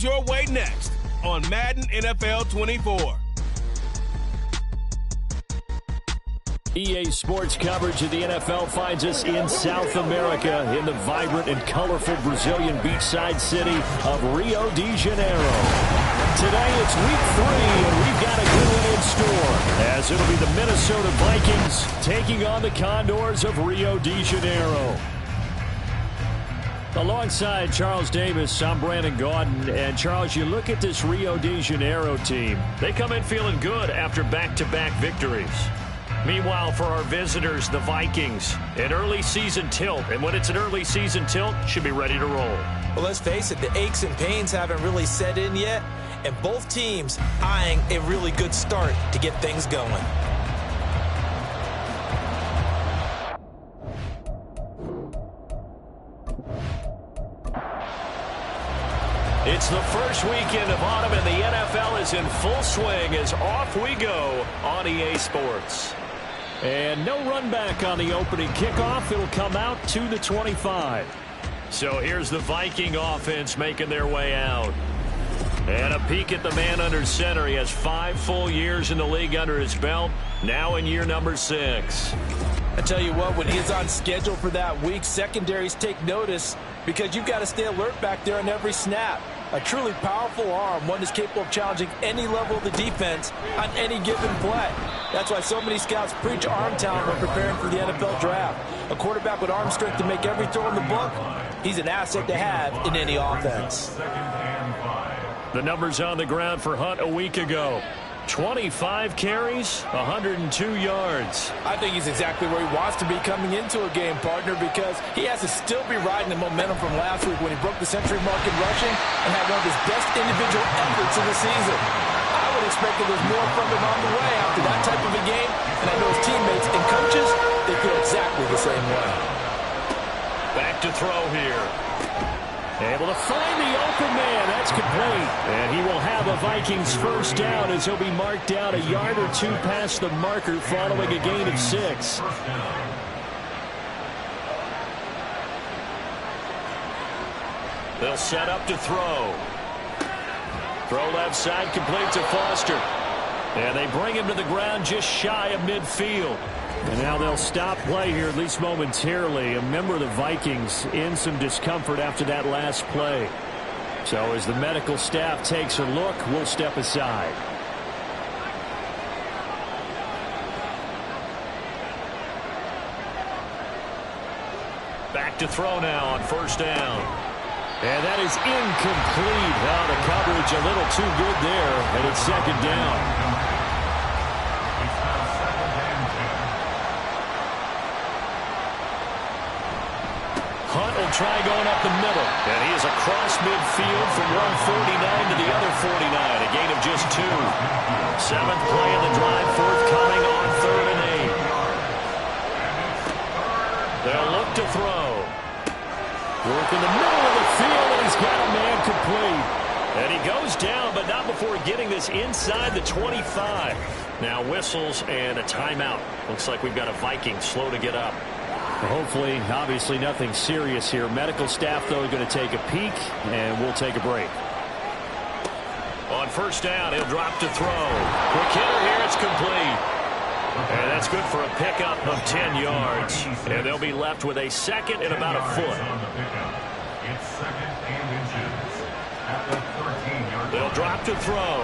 comes your way next on Madden NFL 24. EA Sports coverage of the NFL finds us in South America in the vibrant and colorful Brazilian beachside city of Rio de Janeiro. Today it's week 3, and we've got a good one in store, as it'll be the Minnesota Vikings taking on the Condors of Rio de Janeiro. Alongside Charles Davis, I'm Brandon Gaudin. And Charles, you look at this Rio de Janeiro team. They come in feeling good after back-to-back victories. Meanwhile, for our visitors, the Vikings, an early season tilt. And when it's an early season tilt, should be ready to roll. Well, let's face it, the aches and pains haven't really set in yet. And both teams eyeing a really good start to get things going. It's the first weekend of autumn, and the NFL is in full swing as off we go on EA Sports. And no run back on the opening kickoff. It'll come out to the 25. So here's the Viking offense making their way out. And a peek at the man under center. He has 5 full years in the league under his belt, now in year number 6. I tell you what, when he's on schedule for that week, secondaries take notice because you've got to stay alert back there on every snap. A truly powerful arm, one that's capable of challenging any level of the defense on any given play. That's why so many scouts preach arm talent when preparing for the NFL draft. A quarterback with arm strength to make every throw in the book, he's an asset to have in any offense. The numbers on the ground for Hunt a week ago. 25 carries, 102 yards. I think he's exactly where he wants to be coming into a game, partner, because he has to still be riding the momentum from last week when he broke the century mark in rushing and had one of his best individual efforts of the season. I would expect that there's more from him on the way after that type of a game, and I know his teammates and coaches, they feel exactly the same way. Back to throw here. Able to find the open man. That's complete. And he will have a Vikings first down as he'll be marked down a yard or 2 past the marker following a gain of 6. They'll set up to throw. Throw left side, complete to Foster. And they bring him to the ground just shy of midfield. And now they'll stop play here, at least momentarily. A member of the Vikings in some discomfort after that last play. So as the medical staff takes a look, we'll step aside. Back to throw now on first down. And that is incomplete. Now the coverage a little too good there, and it's second down. Hunt will try going up the middle. And he is across midfield from 149 to the other 49. A gain of just 2. 7th play of the drive, forthcoming on 3rd and 8. They'll look to throw. Work in the middle of the field, and he's got a man complete. And he goes down, but not before getting this inside the 25. Now whistles and a timeout. Looks like we've got a Viking slow to get up. Hopefully, obviously nothing serious here. Medical staff, though, going to take a peek, and we'll take a break. On first down, he'll drop to throw. Quick hitter here, it's complete. And that's good for a pickup of 10 yards. And they'll be left with a second and about a foot. They'll drop to throw.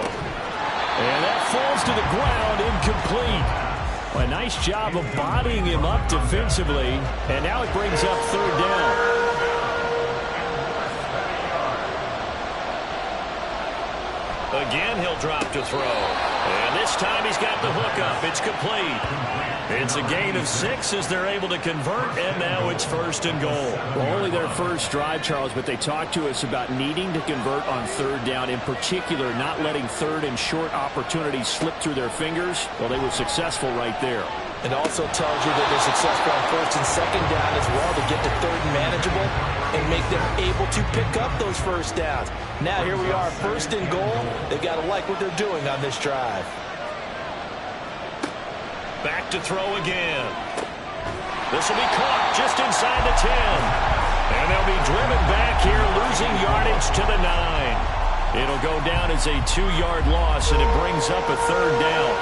And that falls to the ground, incomplete. A nice job of bodying him up defensively, and now it brings up 3rd down. Again, he'll drop to throw. And this time he's got the hook up. It's complete. It's a gain of 6 as they're able to convert, and now it's 1st and goal. Well, only their first drive, Charles, but they talked to us about needing to convert on 3rd down, in particular not letting 3rd and short opportunities slip through their fingers. Well, they were successful right there. It also tells you that they're successful on 1st and 2nd down as well to get to 3rd and manageable and make them able to pick up those first downs. Now here we are, 1st and goal. They've got to like what they're doing on this drive. Back to throw again. This will be caught just inside the 10. And they'll be driven back here, losing yardage to the 9. It'll go down as a 2-yard loss, and it brings up a 3rd down.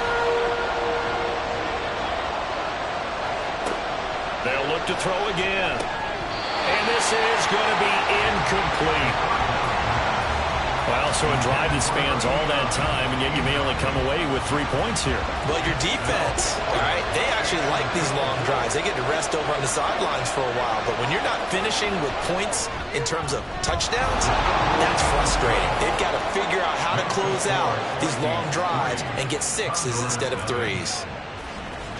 They'll look to throw again. And this is going to be incomplete. Well, so a drive that spans all that time, and yet you may only come away with 3 points here. Well, your defense, all right, they actually like these long drives. They get to rest over on the sidelines for a while. But when you're not finishing with points in terms of touchdowns, that's frustrating. They've got to figure out how to close out these long drives and get 6s instead of 3s.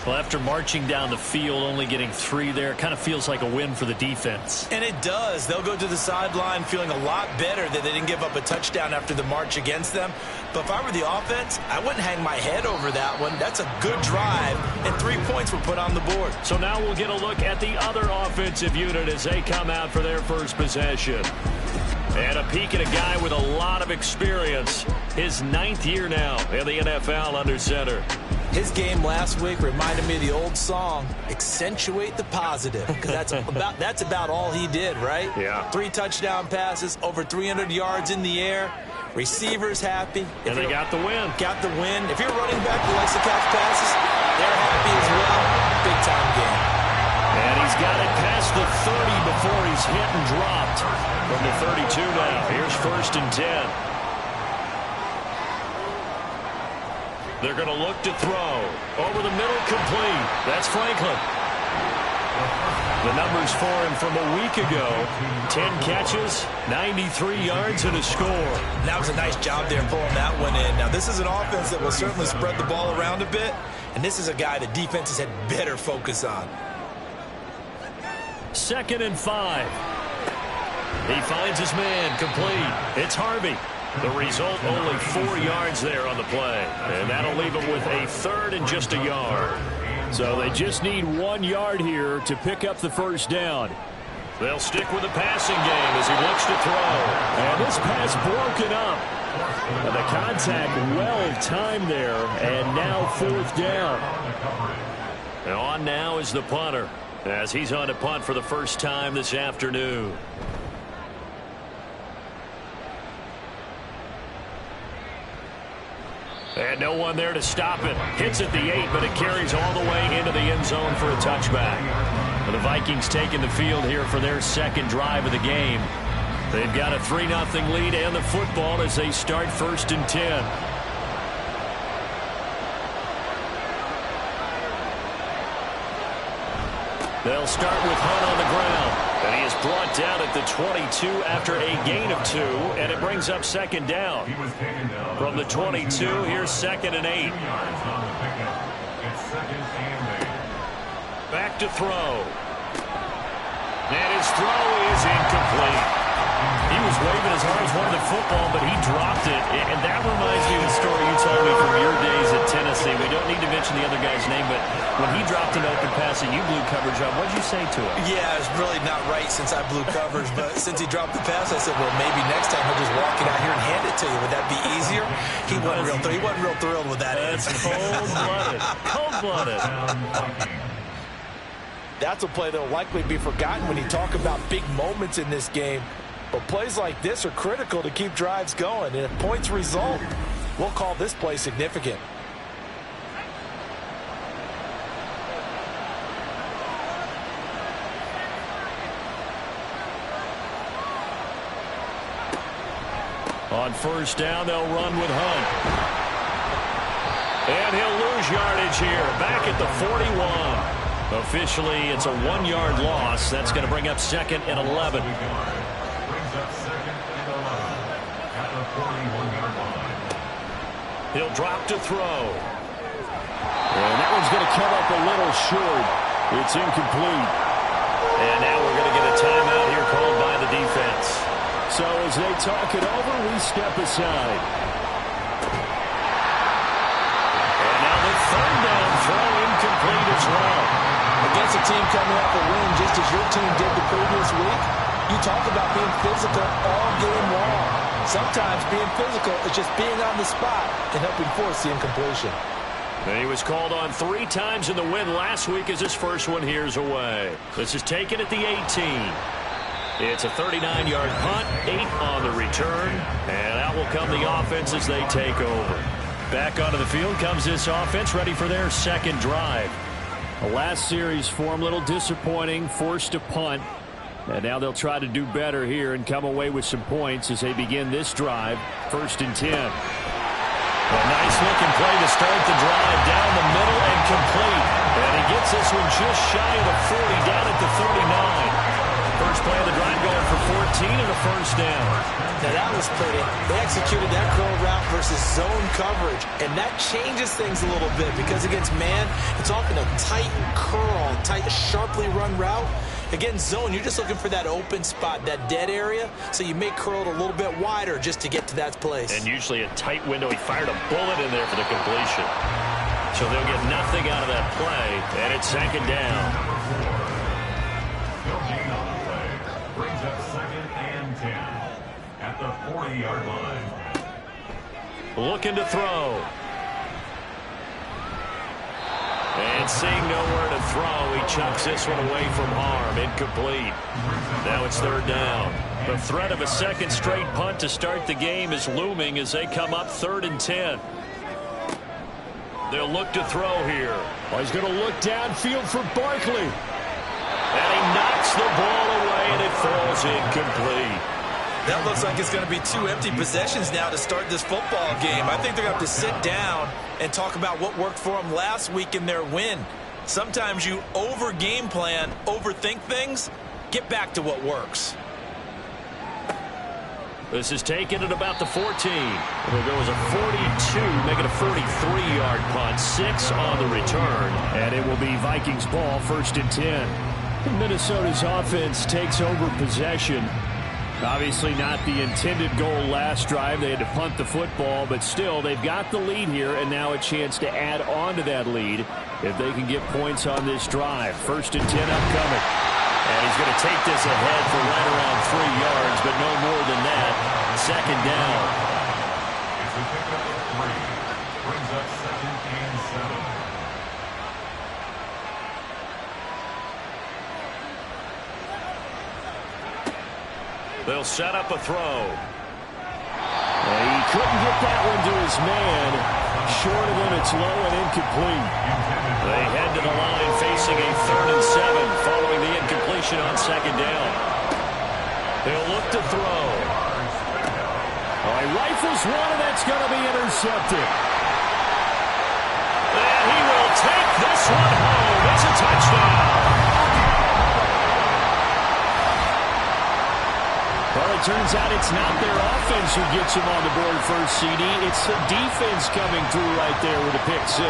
Well, after marching down the field, only getting 3 there, kind of feels like a win for the defense. And it does. They'll go to the sideline feeling a lot better that they didn't give up a touchdown after the march against them. But if I were the offense, I wouldn't hang my head over that one. That's a good drive, and 3 points were put on the board. So now we'll get a look at the other offensive unit as they come out for their first possession. And a peek at a guy with a lot of experience. His 9th year now in the NFL under center. His game last week reminded me of the old song, accentuate the positive, because that's about all he did, right? Yeah. 3 touchdown passes, over 300 yards in the air, receivers happy. And they got the win. Got the win. If you're running back who likes to catch passes, they're happy as well. Big-time game. And he's got it past the 30 before he's hit and dropped. From the 32 now, here's 1st and 10. They're going to look to throw. Over the middle, complete. That's Franklin. The numbers for him from a week ago. 10 catches, 93 yards, and a score. That was a nice job there pulling that one in. Now, this is an offense that will certainly spread the ball around a bit, and this is a guy the defenses had better focus on. 2nd and 5. He finds his man, complete. It's Harvey. The result, only 4 yards there on the play. And that'll leave him with a 3rd and just a yard. So they just need 1 yard here to pick up the 1st down. They'll stick with the passing game as he looks to throw. And this pass broken up. And the contact well timed there. And now 4th down. And on now is the punter, as he's on to punt for the first time this afternoon. And no one there to stop it. Hits at the 8, but it carries all the way into the end zone for a touchback. And the Vikings taking the field here for their 2nd drive of the game. They've got a 3-0 lead and the football as they start 1st and 10. They'll start with Hunt on the ground. And he is brought down at the 22 after a gain of 2, and it brings up 2nd down. From the 22, here's 2nd and 8. Back to throw. And his throw is incomplete. He was waving as hard as wanted the football, but he dropped it. And that reminds me of the story you told me from your days at Tennessee. We don't need to mention the other guy's name, but when he dropped an open pass and you blew coverage on, what did you say to him? Yeah, it's really not right since I blew coverage, but since he dropped the pass, I said, well, maybe next time he'll just walk it out here and hand it to you. Would that be easier? He wasn't real thrilled with that. That's cold-blooded. Cold-blooded. That's a play that will likely be forgotten when you talk about big moments in this game. But plays like this are critical to keep drives going. And if points result, we'll call this play significant. On 1st down, they'll run with Hunt. And he'll lose yardage here. Back at the 41. Officially, it's a 1-yard loss. That's going to bring up 2nd and 11. He'll drop to throw. And that one's going to come up a little short. It's incomplete. And now we're going to get a timeout here called by the defense. So as they talk it over, we step aside. And now the 3rd down throw incomplete as well. Against a team coming off a win, just as your team did the previous week, you talk about being physical all game long. Sometimes being physical is just being on the spot and helping force the incompletion. And he was called on 3 times in the win last week as his first one here's away. This is taken at the 18. It's a 39-yard punt, 8 on the return, and out will come the offense as they take over. Back onto the field comes this offense, ready for their second drive. The last series for them, a little disappointing, forced to punt. And now they'll try to do better here and come away with some points as they begin this drive. 1st and 10. A nice-looking play to start the drive down the middle and complete. And he gets this one just shy of the 40, down at the 39. First play of the drive going for 14 and a first down. Now that was pretty. They executed that curl route versus zone coverage, and that changes things a little bit because against man, it's often a tight curl, tight, sharply run route. Against zone, you're just looking for that open spot, that dead area, so you may curl it a little bit wider just to get to that place. And usually a tight window. He fired a bullet in there for the completion. So they'll get nothing out of that play, and it's 2nd down. Brings up 2nd and 10 at the 40-yard line. Looking to throw. And seeing nowhere to throw, he chucks this one away from harm. Incomplete. Now it's 3rd down. The threat of a second straight punt to start the game is looming as they come up 3rd and 10. They'll look to throw here. Well, he's going to look downfield for Barkley. And he knocks the ball away, and it falls incomplete. That looks like it's going to be 2 empty possessions now to start this football game. I think they're going to have to sit down and talk about what worked for them last week in their win. Sometimes you over-game plan, overthink things, get back to what works. This is taken at about the 14. It'll go as a 42, make it a 43-yard punt, 6 on the return. And it will be Vikings ball, 1st and 10. Minnesota's offense takes over possession. Obviously not the intended goal last drive. They had to punt the football, but still they've got the lead here and now a chance to add on to that lead if they can get points on this drive. 1st and 10 upcoming. And he's going to take this ahead for right around 3 yards, but no more than that. 2nd down. It's a pickup of 3. Brings up 2nd and 7. They'll set up a throw. And he couldn't get that one to his man. Short of him, it's low and incomplete. They head to the line facing a 3rd and 7 following the incompletion on 2nd down. They'll look to throw. He rifles one, and that's going to be intercepted. And he will take this one home. It's a touchdown. Well, it turns out it's not their offense who gets them on the board first, CD. It's the defense coming through right there with a pick 6.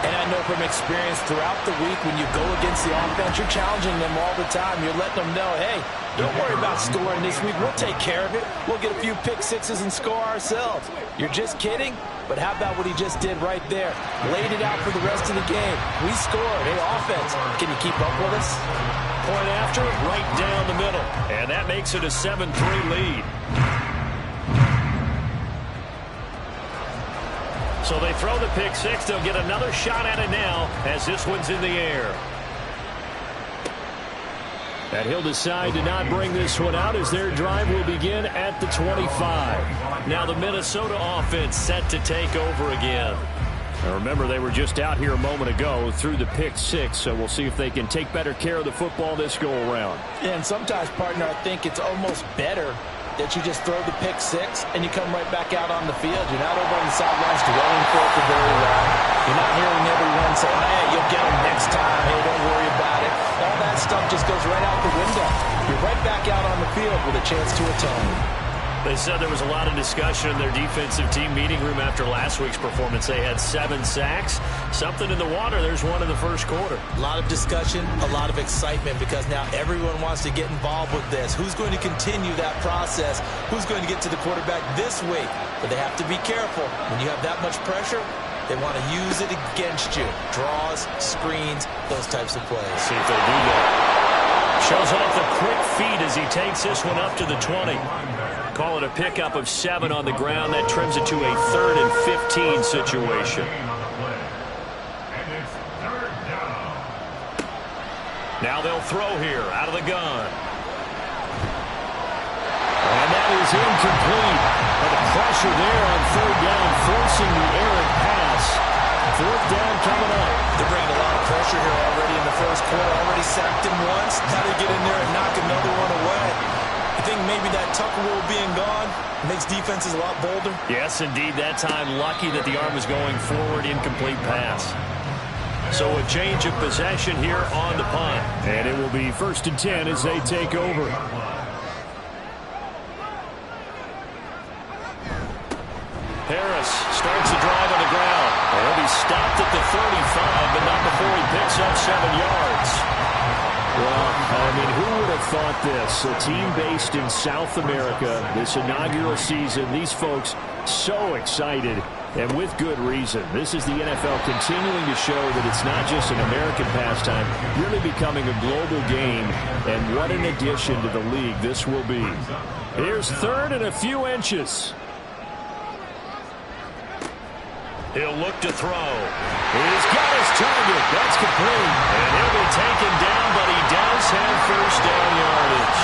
And I know from experience throughout the week when you go against the offense, you're challenging them all the time. You're letting them know, hey, don't worry about scoring this week. We'll take care of it. We'll get a few pick 6s and score ourselves. You're just kidding? But how about what he just did right there? Laid it out for the rest of the game. We scored. Hey, offense, can you keep up with us? Point after, right down the middle. And that makes it a 7-3 lead. So they throw the pick 6. They'll get another shot at it now as this one's in the air. And he'll decide to not bring this one out as their drive will begin at the 25. Now the Minnesota offense set to take over again. Now remember, they were just out here a moment ago through the pick 6, so we'll see if they can take better care of the football this go-around. Yeah, and sometimes, partner, I think it's almost better that you just throw the pick 6 and you come right back out on the field. You're not over on the sidelines dwelling for it the very long. You're not hearing everyone saying, hey, you'll get them next time. Hey, don't worry about it. All that stuff just goes right out the window. You're right back out on the field with a chance to atone. They said there was a lot of discussion in their defensive team meeting room after last week's performance. They had 7 sacks. Something in the water. There's one in the first quarter. A lot of discussion, a lot of excitement because now everyone wants to get involved with this. Who's going to continue that process? Who's going to get to the quarterback this week? But they have to be careful. When you have that much pressure, they want to use it against you. Draws, screens, those types of plays. See if they do that. Shows off the quick feet as he takes this one up to the 20. Call it a pickup of 7 on the ground. That trims it to a 3rd and 15 situation. Now they'll throw here out of the gun. is incomplete. And the pressure there on third down, forcing the errant pass. Fourth down coming up. They're bringing a lot of pressure here already in the first quarter. Already sacked him once. Now they get in there and knock another one away. I think maybe that Tucker rule being gone makes defenses a lot bolder. Yes, indeed. That time, lucky that the arm was going forward, incomplete pass. So a change of possession here on the punt. And it will be 1st and 10 as they take over. Harris starts the drive on the ground. He'll be stopped at the 35, but not before he picks up 7 yards. Well, I mean, who would have thought this? A team based in South America, this inaugural season, these folks so excited, and with good reason. This is the NFL continuing to show that it's not just an American pastime, really becoming a global game, and what an addition to the league this will be. Here's 3rd and a few inches. He'll look to throw. He's got his target. That's complete. And he'll be taken down, but he does have first down yardage.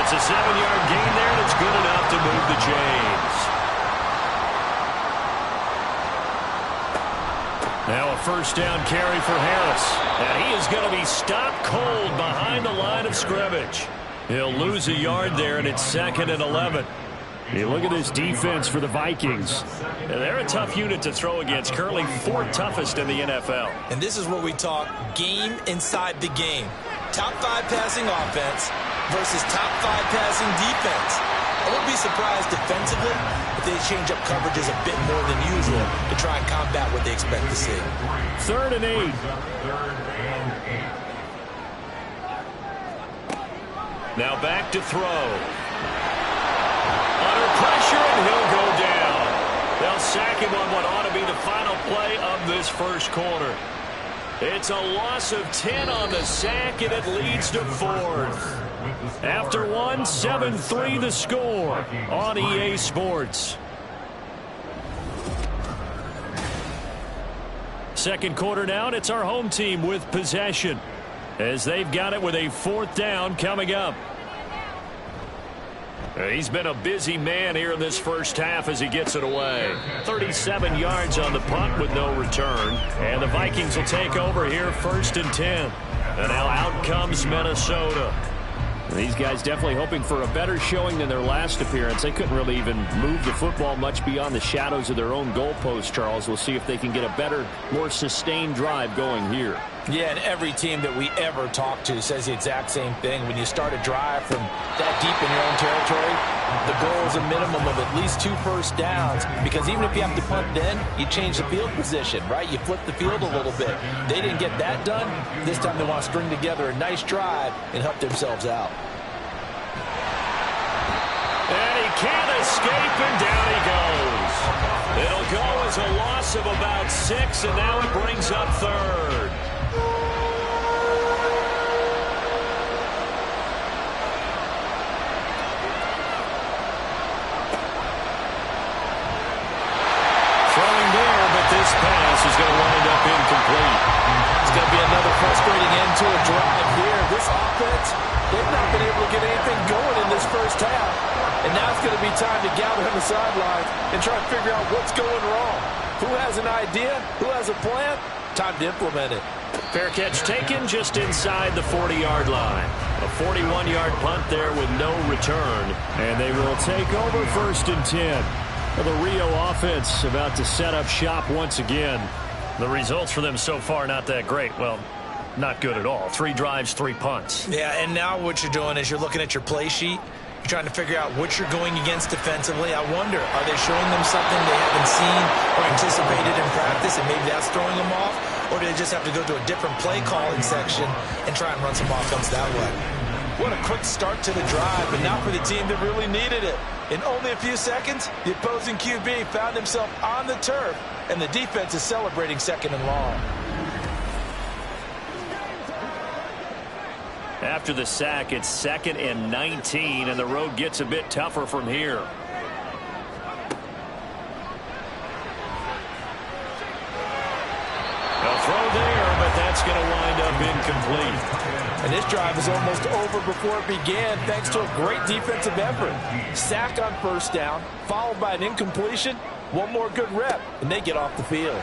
It's a 7-yard gain there, and it's good enough to move the chains. Now a first down carry for Harris. And he is going to be stopped cold behind the line of scrimmage. He'll lose a yard there, and it's 2nd and 11. You look at this defense for the Vikings. And they're a tough unit to throw against, currently 4th toughest in the NFL. And this is where we talk game inside the game. Top 5 passing offense versus top 5 passing defense. I wouldn't be surprised defensively if they change up coverages a bit more than usual to try and combat what they expect to see. 3rd and 8. Now back to throw. Under pressure, and he'll go down. They'll sack him on what ought to be the final play of this first quarter. It's a loss of 10 on the sack, and it leads to 4th. After 1, 7-3 the score on EA Sports. Second quarter now, and it's our home team with possession, as they've got it with a 4th down coming up. He's been a busy man here in this first half as he gets it away. 37 yards on the punt with no return. And the Vikings will take over here 1st and 10. And now out comes Minnesota. These guys definitely hoping for a better showing than their last appearance. They couldn't really even move the football much beyond the shadows of their own goalpost, Charles. We'll see if they can get a better, more sustained drive going here. Yeah, and every team that we ever talk to says the exact same thing. When you start a drive from that deep in your own territory, the goal is a minimum of at least 2 first downs, because even if you have to punt then, you change the field position, right? You flip the field a little bit. They didn't get that done. This time they want to string together a nice drive and help themselves out. And he can't escape, and down he goes. It'll go as a loss of about 6, and now it brings up 3rd. This pass is going to wind up incomplete. It's going to be another frustrating end to a drive here. This offense, they've not been able to get anything going in this first half. And now it's going to be time to gather on the sidelines and try to figure out what's going wrong. Who has an idea? Who has a plan? Time to implement it. Fair catch taken just inside the 40-yard line. A 41-yard punt there with no return. And they will take over 1st and 10. Well, the Rio offense about to set up shop once again. The results for them so far not that great. Well, not good at all. 3 drives, 3 punts. Yeah, and now what you're doing is you're looking at your play sheet. You're trying to figure out what you're going against defensively. I wonder, are they showing them something they haven't seen or anticipated in practice, and maybe that's throwing them off? Or do they just have to go to a different play calling section and try and run some offense that way? What a quick start to the drive, but not for the team that really needed it. In only a few seconds, the opposing QB found himself on the turf, and the defense is celebrating 2nd and long. After the sack, it's 2nd and 19, and the road gets a bit tougher from here. A throw there, but that's That's going to wind up incomplete. And this drive is almost over before it began thanks to a great defensive effort. Sack on first down, followed by an incompletion. One more good rep, and they get off the field.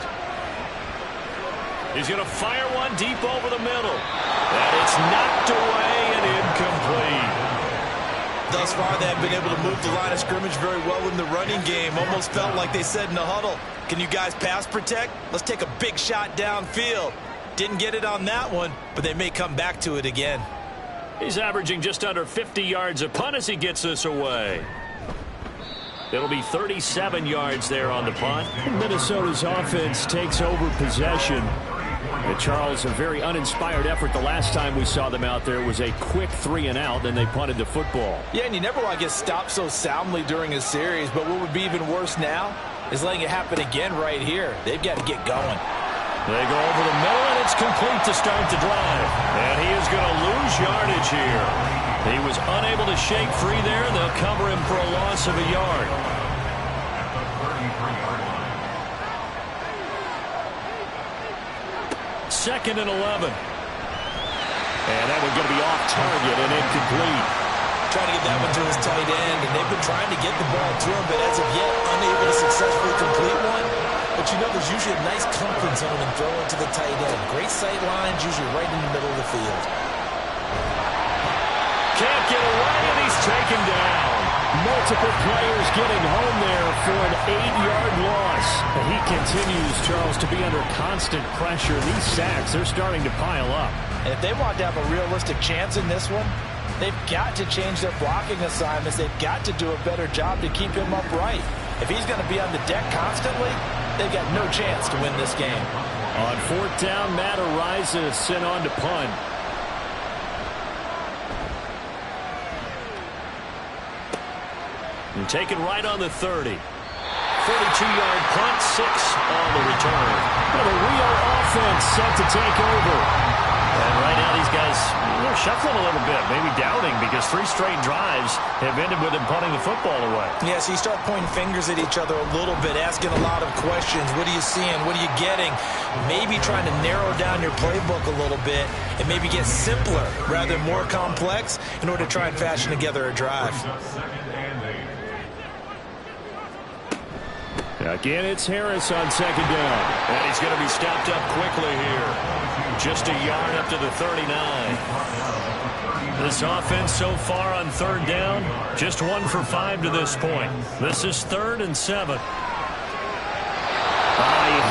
He's going to fire one deep over the middle. And it's knocked away and incomplete. Thus far, they have been able to move the line of scrimmage very well in the running game. Almost felt like they said in the huddle, can you guys pass protect? Let's take a big shot downfield. Didn't get it on that one, but they may come back to it again. He's averaging just under 50 yards a punt as he gets this away. It'll be 37 yards there on the punt. Minnesota's offense takes over possession. And Charles, a very uninspired effort. The last time we saw them out there was a quick 3-and-out, then they punted the football. Yeah, and you never want to get stopped so soundly during a series, but what would be even worse now is letting it happen again right here. They've got to get going. They go over the middle, and it's complete to start the drive. And he is going to lose yardage here. He was unable to shake free there. They'll cover him for a loss of a yard. Second and 11. And that one's going to be off target and incomplete. Trying to get that one to his tight end, and they've been trying to get the ball to him, but as of yet, unable to successfully complete one. But you know, there's usually a nice comfort zone in throwing to the tight end. Great sight lines, usually right in the middle of the field. Can't get away, and he's taken down. Multiple players getting home there for an 8-yard loss. And he continues, Charles, to be under constant pressure. These sacks, they're starting to pile up. And if they want to have a realistic chance in this one, they've got to change their blocking assignments. They've got to do a better job to keep him upright. If he's going to be on the deck constantly, they've got no chance to win this game. On fourth down, Matt Ariza sent on to punt. And taken right on the 30. 42-yard punt, 6 on the return. But a real offense set to take over. And right now these guys shuffling a little bit, maybe doubting, because 3 straight drives have ended with them punting the football away. Yeah, so you start pointing fingers at each other a little bit, asking a lot of questions. What are you seeing? What are you getting? Maybe trying to narrow down your playbook a little bit and maybe get simpler rather than more complex in order to try and fashion together a drive. Again, it's Harris on second down. And he's going to be stopped up quickly here. Just a yard up to the 39. This offense so far on third down, just 1 for 5 to this point. This is 3rd and 7. He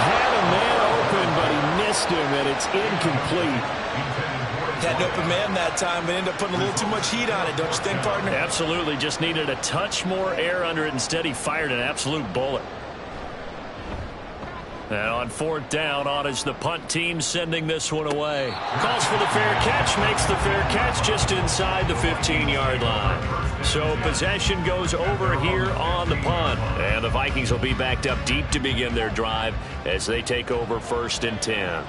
had a man open, but he missed him, and it's incomplete. Had an open man that time, but ended up putting a little too much heat on it, don't you think, partner? Absolutely. Just needed a touch more air under it. Instead, he fired an absolute bullet. And on fourth down, on is the punt team sending this one away. Calls for the fair catch, makes the fair catch just inside the 15-yard line. So possession goes over here on the punt. And the Vikings will be backed up deep to begin their drive as they take over 1st and 10.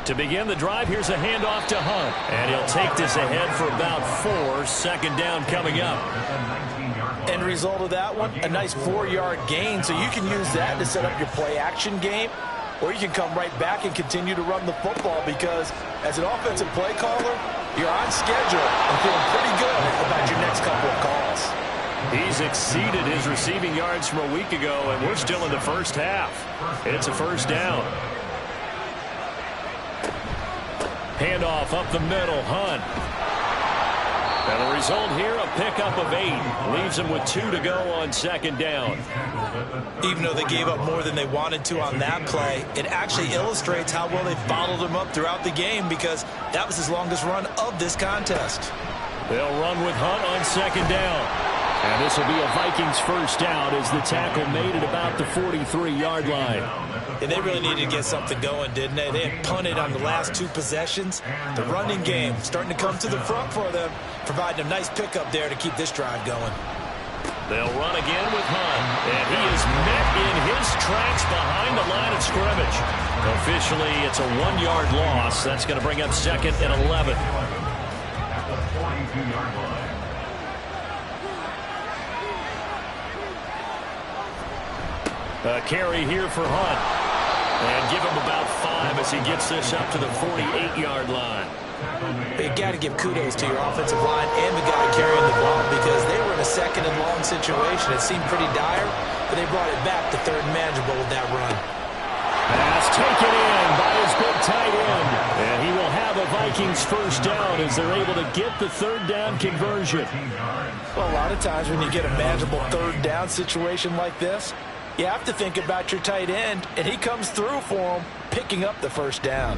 To begin the drive, here's a handoff to Hunt. And he'll take this ahead for about 4. Second down coming up. End result of that one, a nice 4-yard gain, so you can use that to set up your play-action game, or you can come right back and continue to run the football because as an offensive play caller, you're on schedule and feeling pretty good about your next couple of calls. He's exceeded his receiving yards from a week ago, and we're still in the first half. It's a first down. Handoff up the middle, Hunt. And the result here, a pickup of 8. Leaves them with 2 to go on second down. Even though they gave up more than they wanted to on that play, it actually illustrates how well they've bottled them up throughout the game because that was his longest run of this contest. They'll run with Hunt on second down. And this will be a Vikings first down as the tackle made at about the 43-yard line. And they really needed to get something going, didn't they? They had punted on the last 2 possessions. The running game starting to come to the front for them, providing a nice pickup there to keep this drive going. They'll run again with Hunt. And he is met in his tracks behind the line of scrimmage. Officially, it's a 1-yard loss. That's going to bring up 2nd and 11. At the 42-yard line. A carry here for Hunt. And give him about 5 as he gets this up to the 48-yard line. You got to give kudos to your offensive line and the guy carrying the ball because they were in a second and long situation. It seemed pretty dire, but they brought it back to third and manageable with that run. Pass taken in by his big tight end. And he will have a Vikings first down as they're able to get the third down conversion. Well, a lot of times when you get a manageable third down situation like this, you have to think about your tight end, and he comes through for him, picking up the first down.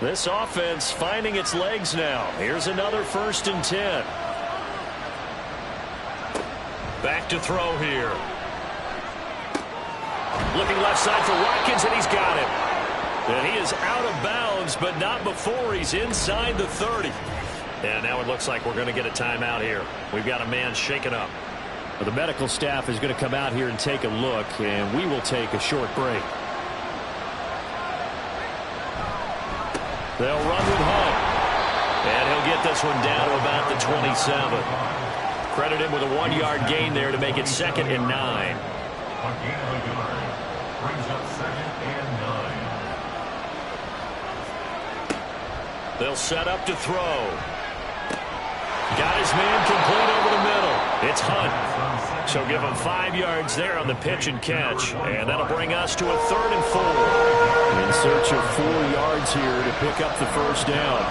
This offense finding its legs now. Here's another 1st and 10. Back to throw here. Looking left side for Watkins, and he's got it. And he is out of bounds, but not before he's inside the 30. And now it looks like we're going to get a timeout here. We've got a man shaken up. Well, the medical staff is going to come out here and take a look, and we will take a short break. They'll run with Hunt. And he'll get this one down to about the 27. Credit him with a 1-yard gain there to make it 2nd and 9. A gain of a yard. Brings up 2nd and 9. They'll set up to throw. Got his man complete over the middle. It's Hunt. So give him 5 yards there on the pitch and catch. And that'll bring us to a 3rd and 4. In search of 4 yards here to pick up the first down.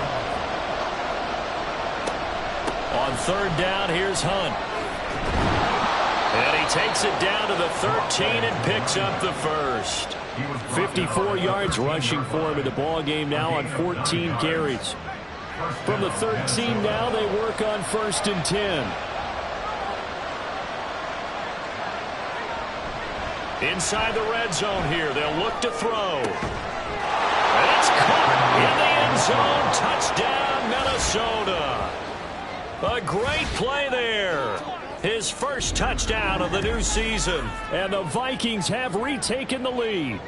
On 3rd down, here's Hunt. And he takes it down to the 13 and picks up the first. 54 yards rushing for him in the ball game now on 14 carries. From the 13 now, they work on 1st and 10. Inside the red zone here, they'll look to throw. And it's caught in the end zone. Touchdown, Minnesota. A great play there. His first touchdown of the new season. And the Vikings have retaken the lead.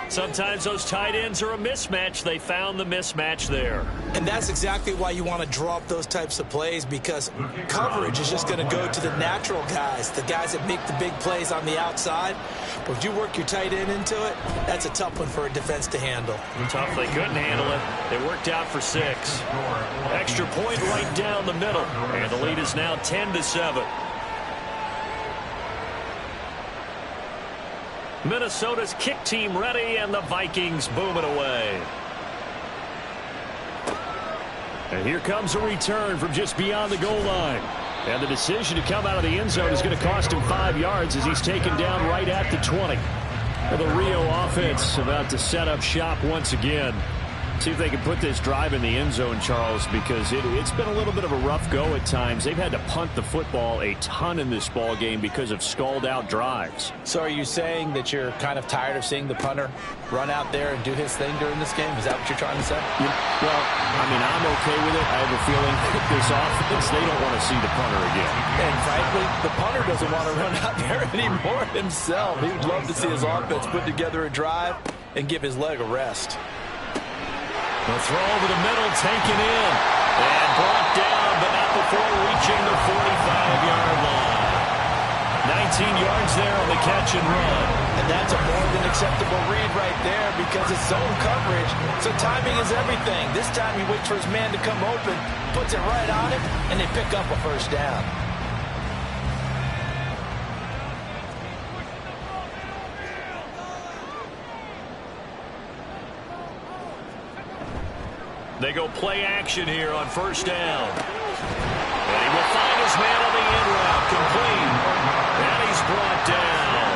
Sometimes those tight ends are a mismatch. They found the mismatch there. And that's exactly why you want to draw up those types of plays, because coverage is just going to go to the natural guys, the guys that make the big plays on the outside. But if you work your tight end into it, that's a tough one for a defense to handle. Tough, they couldn't handle it. It worked out for 6. Extra point right down the middle. And the lead is now 10-7. Minnesota's kick team ready, and the Vikings booming away. And here comes a return from just beyond the goal line. And the decision to come out of the end zone is going to cost him 5 yards as he's taken down right at the 20. Well, the Rio offense about to set up shop once again. See if they can put this drive in the end zone, Charles, because it's been a little bit of a rough go at times. They've had to punt the football a ton in this ball game because of stalled-out drives. So are you saying that you're kind of tired of seeing the punter run out there and do his thing during this game? Is that what you're trying to say? Yeah, well, I mean, I'm okay with it. I have a feeling that this offense, they don't want to see the punter again. And frankly, the punter doesn't want to run out there anymore himself. He would love to see his offense put together a drive and give his leg a rest. The throw over the middle, taken in, and brought down, but not before reaching the 45-yard line. 19 yards there on the catch and run. And that's a more than acceptable read right there because it's zone coverage, so timing is everything. This time he waits for his man to come open, puts it right on him, and they pick up a first down. They go play action here on 1st down. And he will find his man on the in route, complete. And he's brought down.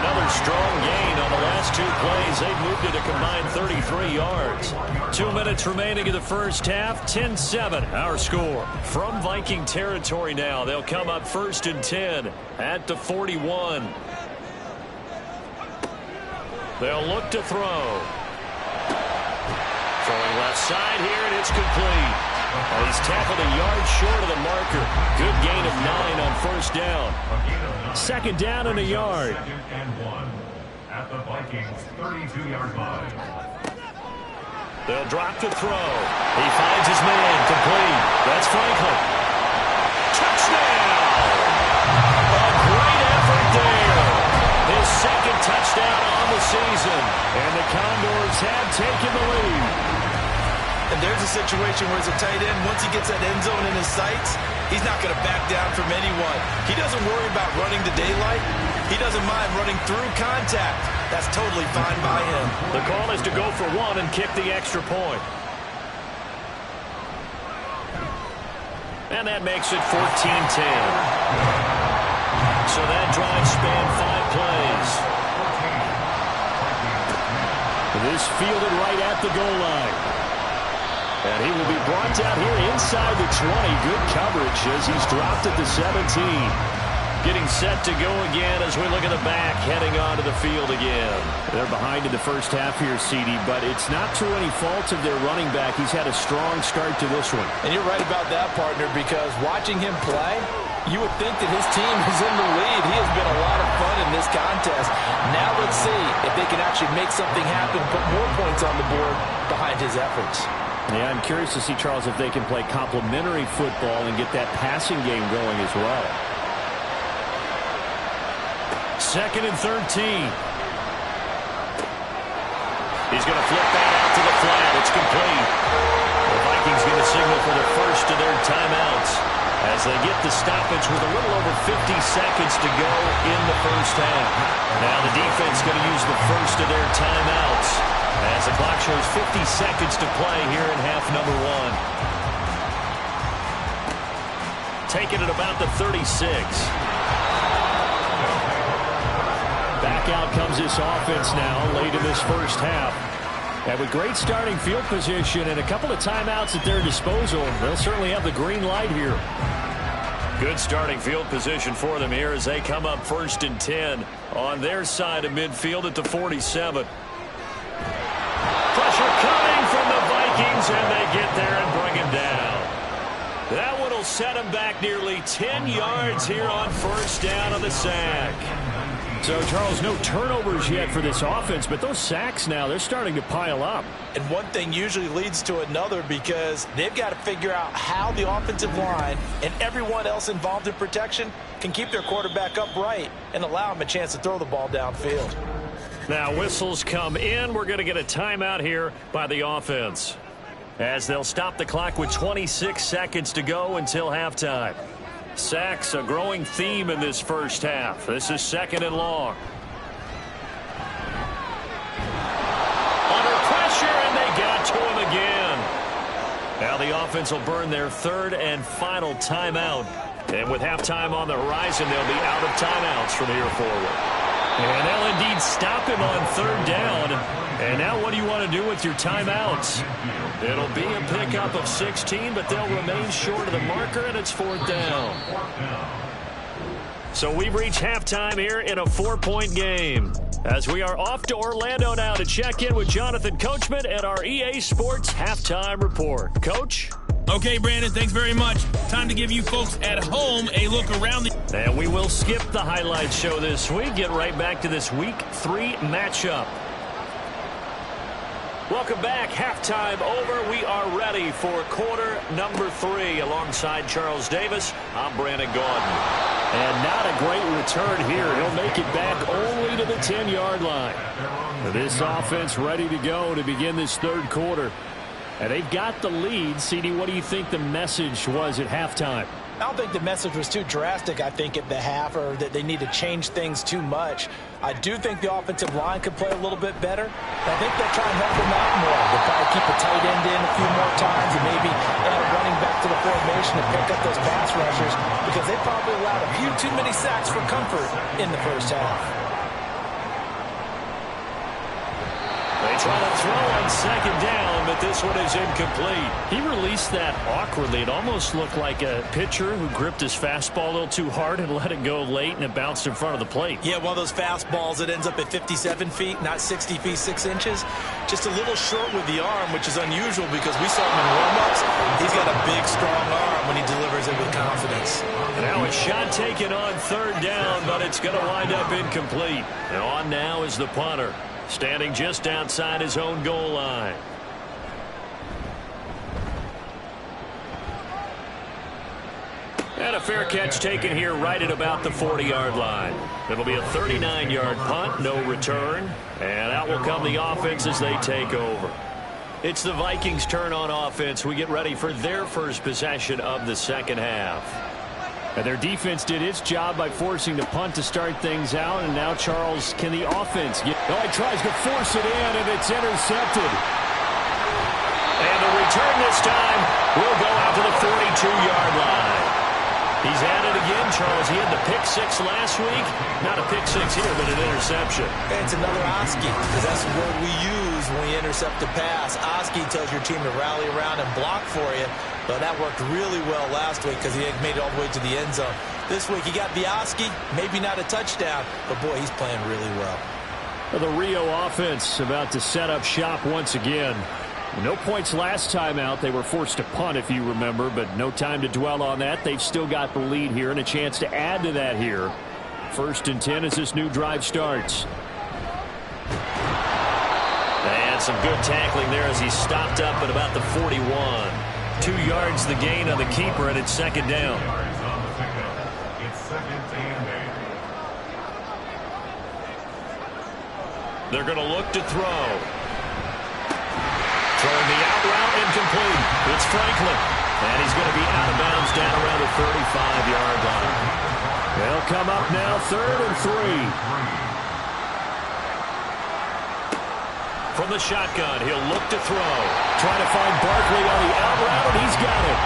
Another strong gain on the last 2 plays. They've moved it a combined 33 yards. 2 minutes remaining in the first half. 10-7, our score. From Viking territory now, they'll come up 1st and 10 at the 41. They'll look to throw. Throwing left side here, and it's complete. And he's tackled a yard short of the marker. Good gain of 9 on 1st down. 2nd down and a yard. 2nd and 1 at the Vikings 32-yard line. They'll drop to throw. He finds his man, complete. That's Franklin. Touchdown! first down on the season. And the Condors have taken the lead. And there's a situation where as a tight end, once he gets that end zone in his sights, he's not going to back down from anyone. He doesn't worry about running to daylight. He doesn't mind running through contact. That's totally fine by him. The call is to go for one and kick the extra point. And that makes it 14-10. So that drive spanned 5 plays. This fielded right at the goal line. And he will be brought down here inside the 20. Good coverage as he's dropped at the 17. Getting set to go again as we look at the back, heading onto the field again. They're behind in the first half here, CD, but it's not through any fault of their running back. He's had a strong start to this one. And you're right about that, partner, because watching him play, you would think that his team is in the lead. He has been a lot of fun in this contest. Now let's see if they can actually make something happen, put more points on the board behind his efforts. Yeah, I'm curious to see, Charles, if they can play complementary football and get that passing game going as well. 2nd and 13. He's going to flip that out to the flat. It's complete. The Vikings get a signal for the first of their timeouts as they get the stoppage with a little over 50 seconds to go in the first half. Now the defense going to use the first of their timeouts as the clock shows 50 seconds to play here in half number 1. Taking it about the 36. Back out comes this offense now late in this first half. And with great starting field position and a couple of timeouts at their disposal, they'll certainly have the green light here. Good starting field position for them here as they come up 1st and 10 on their side of midfield at the 47. Pressure coming from the Vikings, and they get there and bring him down. That one will set him back nearly 10 yards here on first down on the sack. So, Charles, no turnovers yet for this offense, but those sacks now, they're starting to pile up. And one thing usually leads to another because they've got to figure out how the offensive line and everyone else involved in protection can keep their quarterback upright and allow him a chance to throw the ball downfield. Now whistles come in. We're going to get a timeout here by the offense as they'll stop the clock with 26 seconds to go until halftime. Sacks, a growing theme in this first half. This is 2nd and long. Under pressure, and they got to him again. Now the offense will burn their 3rd and final timeout. And with halftime on the horizon, they'll be out of timeouts from here forward. And they'll indeed stop him on 3rd down. And now what do you want to do with your timeouts? It'll be a pickup of 16, but they'll remain short of the marker, and it's 4th down. So we've reached halftime here in a 4-point game. As we are off to Orlando now to check in with Jonathan Coachman at our EA Sports Halftime Report. Coach? Okay, Brandon, thanks very much. Time to give you folks at home a look around the... And we will skip the highlight show this week. Get right back to this Week 3 matchup. Welcome back. Halftime over. We are ready for quarter number 3. Alongside Charles Davis, I'm Brandon Gaudin. And not a great return here. He'll make it back only to the 10-yard line. This offense ready to go to begin this 3rd quarter. And they've got the lead. CD, what do you think the message was at halftime? I don't think the message was too drastic, I think, at the half, or that they need to change things too much. I do think the offensive line could play a little bit better. I think they'll try and help them out more. They'll probably keep a tight end in a few more times and maybe add a running back to the formation and pick up those pass rushers because they probably allowed a few too many sacks for comfort in the first half. They try to throw on 2nd down, but this one is incomplete. He released that awkwardly. It almost looked like a pitcher who gripped his fastball a little too hard and let it go late, and it bounced in front of the plate. Yeah, one of those fastballs that ends up at 57 feet, not 60 feet, 6 inches. Just a little short with the arm, which is unusual because we saw him in warm-ups. He's got a big, strong arm when he delivers it with confidence. Now a shot taken on 3rd down, but it's going to wind up incomplete. And on now is the punter, standing just outside his own goal line. And a fair catch taken here right at about the 40-yard line. It'll be a 39-yard punt, no return. And out will come the offense as they take over. It's the Vikings' turn on offense. We get ready for their first possession of the second half. And their defense did its job by forcing the punt to start things out. And now, Charles, can the offense get... Oh, he tries to force it in, and it's intercepted. And the return this time will go out to the 42-yard line. He's at it again, Charles. He had the pick six last week. Not a pick six here, but an interception. And it's another Oski, because that's the word we use when we intercept a pass. Oski tells your team to rally around and block for you. But that worked really well last week because he had made it all the way to the end zone. This week he got the Oski, maybe not a touchdown, but boy, he's playing really well. The Rio offense about to set up shop once again. No points last time out. They were forced to punt, if you remember, but no time to dwell on that. They've still got the lead here and a chance to add to that here. 1st and 10 as this new drive starts. And some good tackling there as he stopped up at about the 41. 2 yards the gain on the keeper, and it's second down. They're going to look to throw. Throwing the out route, incomplete. It's Franklin. And he's going to be out of bounds down around the 35-yard line. They'll come up now, 3rd and 3. From the shotgun, he'll look to throw. Trying to find Barkley on the out route, and he's got it.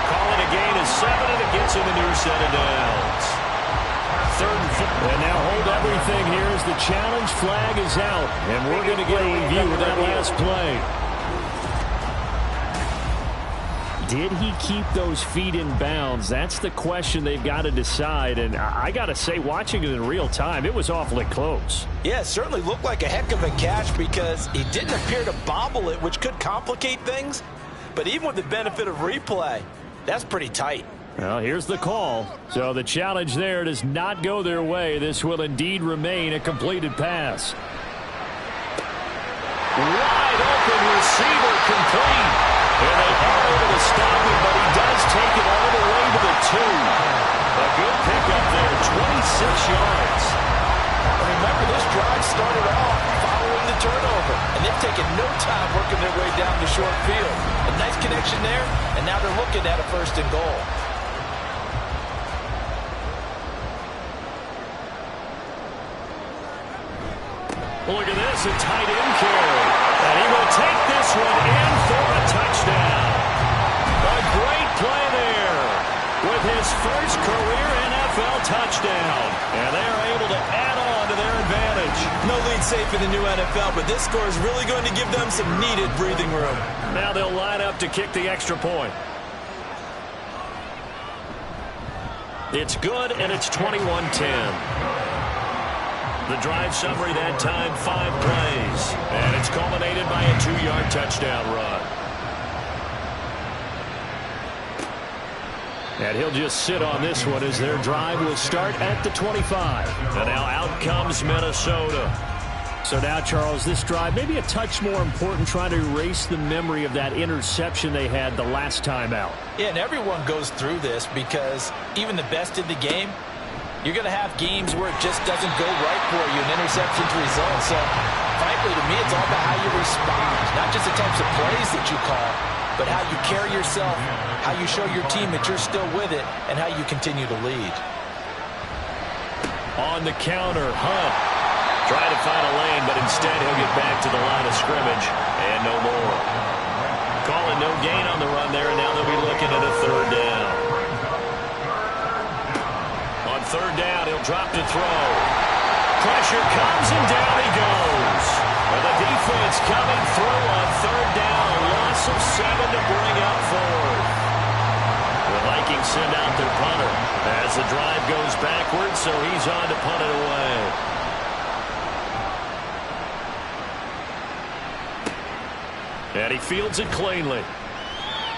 Calling a gain of 7, and it gets him a near set of downs. 3rd and 4. And now hold everything here as the challenge flag is out. And we're going to get a review of that last play. Did he keep those feet in bounds? That's the question they've got to decide. And I got to say, watching it in real time, it was awfully close. Yeah, it certainly looked like a heck of a catch because he didn't appear to bobble it, which could complicate things. But even with the benefit of replay, that's pretty tight. Well, here's the call. So the challenge there does not go their way. This will indeed remain a completed pass. Wide open receiver complete. And they are able to stop him, but he does take it all the way to the 2. A good pickup there, 26 yards. Remember, this drive started off following the turnover, and they've taken no time working their way down the short field. A nice connection there, and now they're looking at a 1st and goal. Look at this, a tight end carry. And he will take this one in for a touchdown. A great play there with his first career NFL touchdown. And they are able to add on to their advantage. No lead safe in the new NFL, but this score is really going to give them some needed breathing room. Now they'll line up to kick the extra point. It's good, and it's 21-10. The drive summary that time, 5 plays. And it's culminated by a 2-yard touchdown run. And he'll just sit on this one as their drive will start at the 25. And now out comes Minnesota. So now, Charles, this drive maybe a touch more important, trying to erase the memory of that interception they had the last time out. Yeah, and everyone goes through this because even the best in the game, you're going to have games where it just doesn't go right for you, and interceptions result. So, frankly, to me, it's all about how you respond. Not just the types of plays that you call, but how you carry yourself, how you show your team that you're still with it, and how you continue to lead. On the counter, Hunt. Trying to find a lane, but instead he'll get back to the line of scrimmage, and no more. Calling no gain on the run there, and now they'll be looking at a 3rd down. 3rd down, he'll drop to throw. Pressure comes, and down he goes. And the defense coming through on 3rd down. A loss of 7 to bring up 4th. The Vikings send out their punter as the drive goes backwards, so he's on to punt it away. And he fields it cleanly.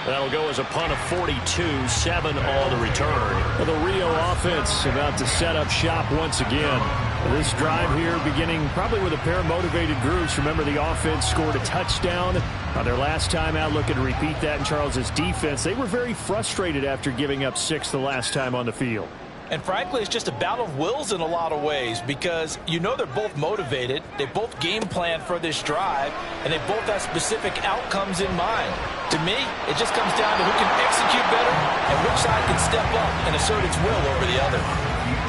That'll go as a punt of 42, 7 on the return. The Rio offense about to set up shop once again. This drive here beginning probably with a pair of motivated groups. Remember, the offense scored a touchdown on their last time out. Looking to repeat that in Charles's defense. They were very frustrated after giving up 6 the last time on the field. And frankly, it's just a battle of wills in a lot of ways because you know they're both motivated. They both game plan for this drive, and they both have specific outcomes in mind. To me, it just comes down to who can execute better and which side can step up and assert its will over the other.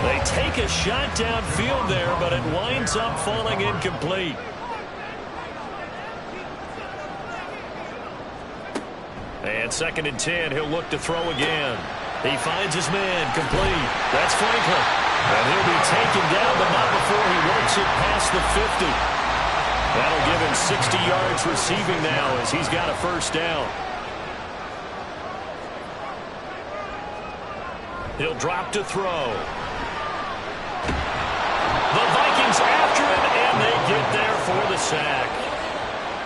They take a shot downfield there, but it winds up falling incomplete. And 2nd and 10, he'll look to throw again. He finds his man, complete. That's Franklin. And he'll be taken down, but not before he works it past the 50. That'll give him 60 yards receiving now as he's got a first down. He'll drop to throw. The Vikings after him, and they get there for the sack.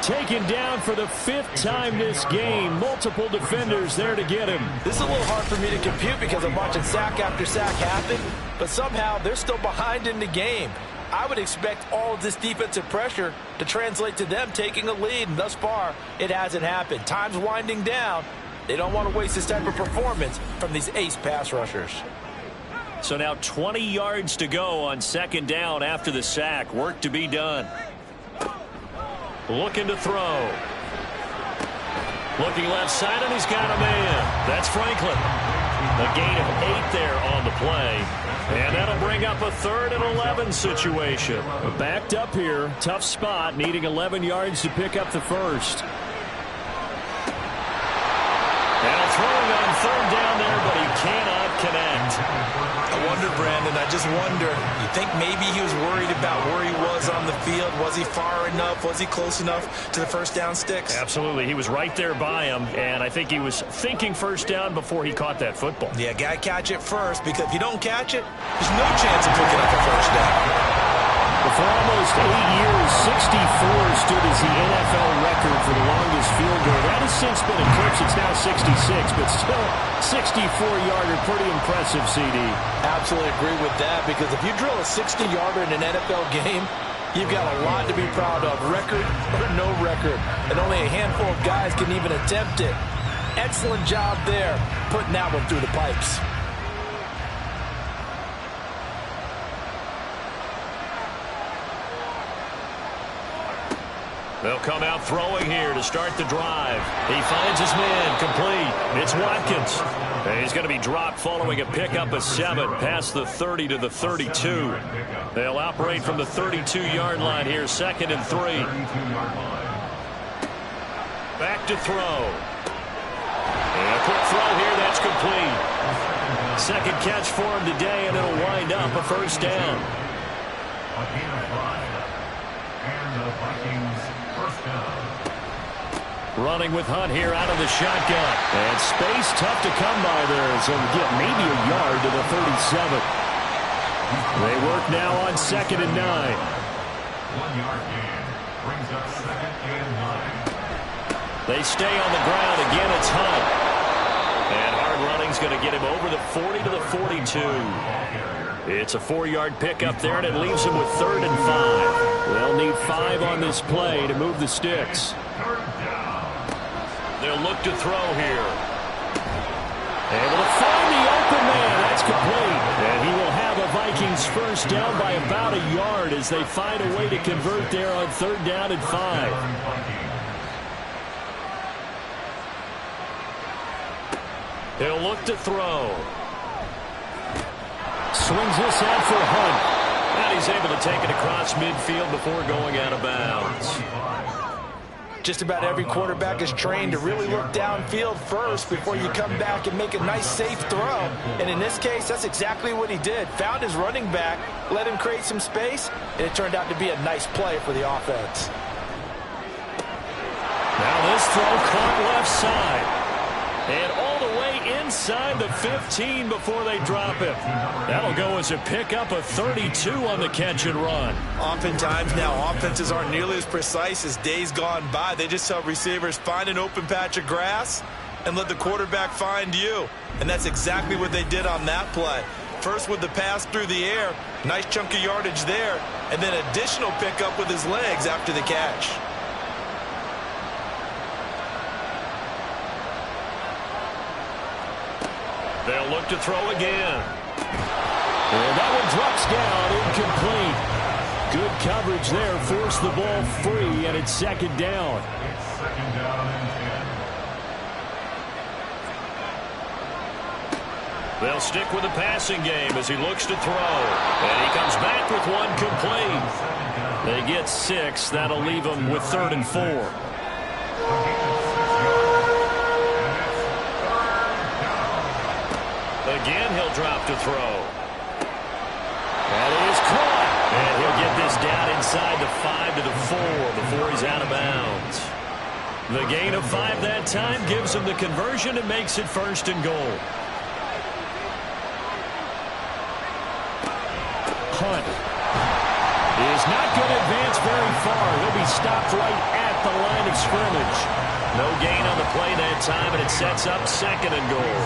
Taken down for the 5th time this game. Multiple defenders there to get him. This is a little hard for me to compute because I'm watching sack after sack happen, but somehow they're still behind in the game. I would expect all of this defensive pressure to translate to them taking a lead, and thus far, it hasn't happened. Time's winding down. They don't want to waste this type of performance from these ace pass rushers. So now 20 yards to go on 2nd down after the sack. Work to be done. Looking to throw. Looking left side, and he's got a man. That's Franklin. A gain of 8 there on the play. And that'll bring up a 3rd and 11 situation. Backed up here. Tough spot, needing 11 yards to pick up the first. And throwing on 3rd down there, but he cannot connect. I wonder, Brandon, I just wonder, you think maybe he was worried about where he was on the field? Was he far enough? Was he close enough to the first down sticks? Absolutely. He was right there by him, and I think he was thinking first down before he caught that football. Yeah, got to catch it first, because if you don't catch it, there's no chance of picking up a first down. For almost 8 years, 64 stood as the NFL record for the longest field goal. That has since been eclipsed. It's now 66, but still 64-yarder. Pretty impressive, CD. Absolutely agree with that, because if you drill a 60-yarder in an NFL game, you've got a lot to be proud of, record or no record. And only a handful of guys can even attempt it. Excellent job there, putting that one through the pipes. They'll come out throwing here to start the drive. He finds his man, complete. It's Watkins. And he's going to be dropped following a pickup of 7 past the 30 to the 32. They'll operate from the 32-yard line here, 2nd and 3. Back to throw. And a quick throw here, that's complete. 2nd catch for him today, and it'll wind up a first down. And the Vikings first down. Running with Hunt here out of the shotgun. And space tough to come by there. So get maybe a yard to the 37. They work now on 2nd and 9. 1-yard gain brings up 2nd and 9. They stay on the ground. Again, it's Hunt. And hard running's going to get him over the 40 to the 42. It's a 4-yard pickup there, and it leaves him with 3rd and 5. They'll need 5 on this play to move the sticks. They'll look to throw here. Able to find the open man. That's complete. And he will have a Vikings first down by about a yard as they find a way to convert there on 3rd down and 5. He'll look to throw. Swings this out for Hunt. And he's able to take it across midfield before going out of bounds. Just about every quarterback is trained to really look downfield first before you come back and make a nice, safe throw. And in this case, that's exactly what he did. Found his running back, let him create some space, and it turned out to be a nice play for the offense. Now this throw caught left side. And all the way inside the 15 before they drop him. That'll go as a pickup of 32 on the catch and run. Oftentimes now, offenses aren't nearly as precise as days gone by. They just tell receivers, find an open patch of grass and let the quarterback find you. And that's exactly what they did on that play. First with the pass through the air. Nice chunk of yardage there. And then additional pickup with his legs after the catch. They'll look to throw again. And that one drops down, incomplete. Good coverage there, forced the ball free, and it's second down. It's second down and 10. They'll stick with the passing game as he looks to throw. And he comes back with one complete. They get 6. That'll leave them with 3rd and 4. Again, he'll drop to throw. That is caught. And he'll get this down inside the 5 to the 4 before he's out of bounds. The gain of 5 that time gives him the conversion and makes it 1st and goal. Hunt is not going to advance very far. He'll be stopped right at the line of scrimmage. No gain on the play that time, and it sets up 2nd and goal.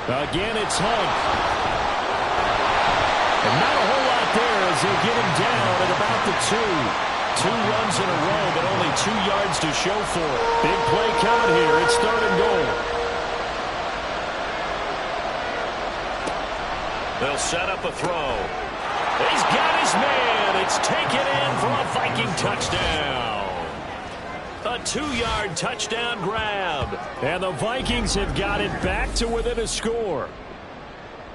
Again, it's Hunt. And not a whole lot there as they'll get him down at about the 2. 2 runs in a row, but only 2 yards to show for it. Big play coming here. It's 3rd and goal. They'll set up a throw. He's got his man. It's taken in for a Viking touchdown. A 2-yard touchdown grab. And the Vikings have got it back to within a score.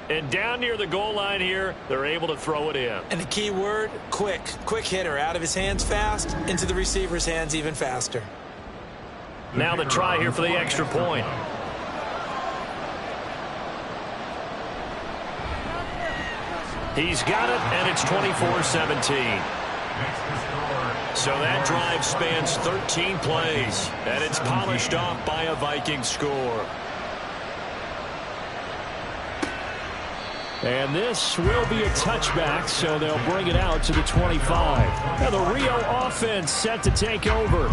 And down near the goal line here, they're able to throw it in. And the key word, quick. Quick hitter. Out of his hands fast, into the receiver's hands even faster. Now the try here for the extra point. He's got it, and it's 24-17. So that drive spans 13 plays, and it's polished off by a Viking score. And this will be a touchback, so they'll bring it out to the 25. Now the Rio offense set to take over.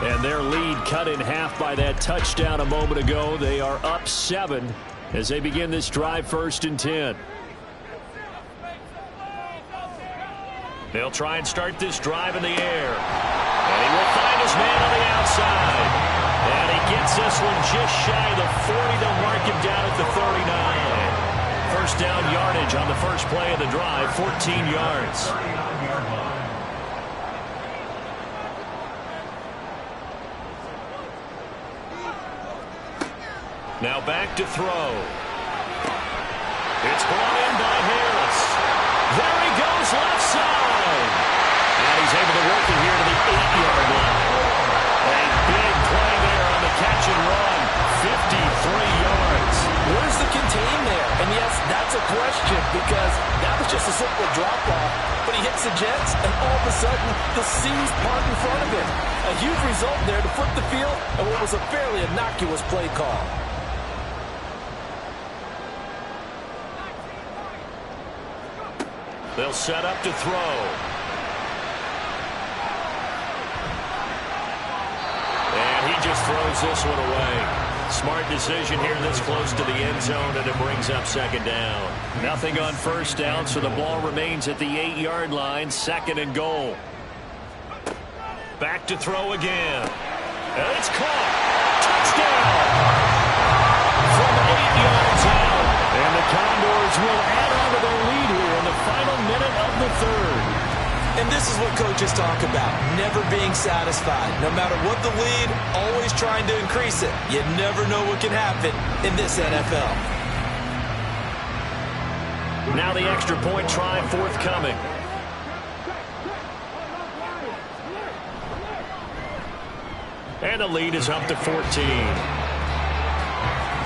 And their lead cut in half by that touchdown a moment ago. They are up 7 as they begin this drive 1st and 10. They'll try and start this drive in the air. And he will find his man on the outside. And he gets this one just shy of the 40. They'll mark him down at the 39. First down yardage on the first play of the drive, 14 yards. Now back to throw. It's brought in by Harris. There he goes, left side. And he's able to work it here to the 8-yard line. A big play there on the catch and run. 53 yards. Where's the contain there? And yes, that's a question because that was just a simple drop-off. But he hits the Jets, and all of a sudden, the seas part in front of him. A huge result there to flip the field and what was a fairly innocuous play call. They'll set up to throw. And he just throws this one away. Smart decision here this close to the end zone, and it brings up second down. Nothing on first down, so the ball remains at the 8-yard line, 2nd and goal. Back to throw again. And it's caught. Touchdown! From 8 yards out. And the Condors will add on to their lead here in the final minute of the 3rd. And this is what coaches talk about, never being satisfied. No matter what the lead, always trying to increase it. You never know what can happen in this NFL. Now the extra point try forthcoming. And the lead is up to 14.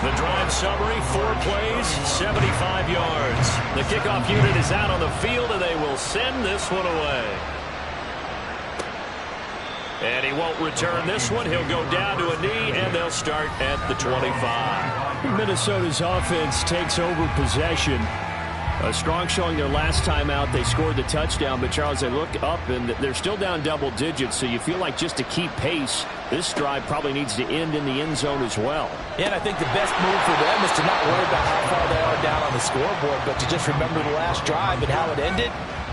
The drive summary, 4 plays, 75 yards. The kickoff unit is out on the field, and they will send this one away. And he won't return this one. He'll go down to a knee, and they'll start at the 25. Minnesota's offense takes over possession. A strong showing their last time out. They scored the touchdown, but Charles, they look up and they're still down double digits, so you feel like just to keep pace, this drive probably needs to end in the end zone as well. Yeah, and I think the best move for them is to not worry about how far they are down on the scoreboard, but to just remember the last drive and how it ended.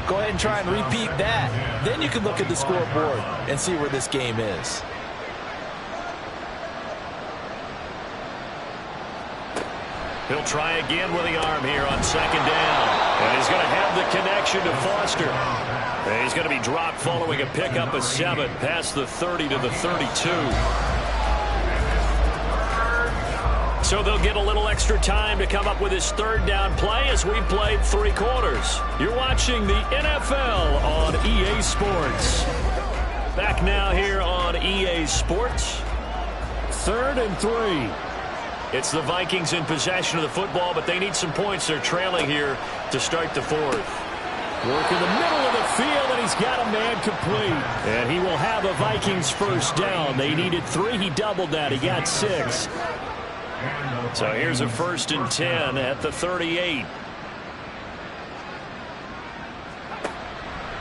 Go ahead and try and repeat that. Then you can look at the scoreboard and see where this game is. He'll try again with the arm here on second down. And he's going to have the connection to Foster. And he's going to be dropped following a pickup of 7 past the 30 to the 32. So they'll get a little extra time to come up with his third down play as we've played 3 quarters. You're watching the NFL on EA Sports. Back now here on EA Sports. 3rd and 3. It's the Vikings in possession of the football, but they need some points. They're trailing here to start the 4th. Work in the middle of the field, and he's got a man complete. And he will have a Vikings first down. They needed 3. He doubled that. He got 6. So here's a 1st and 10 at the 38.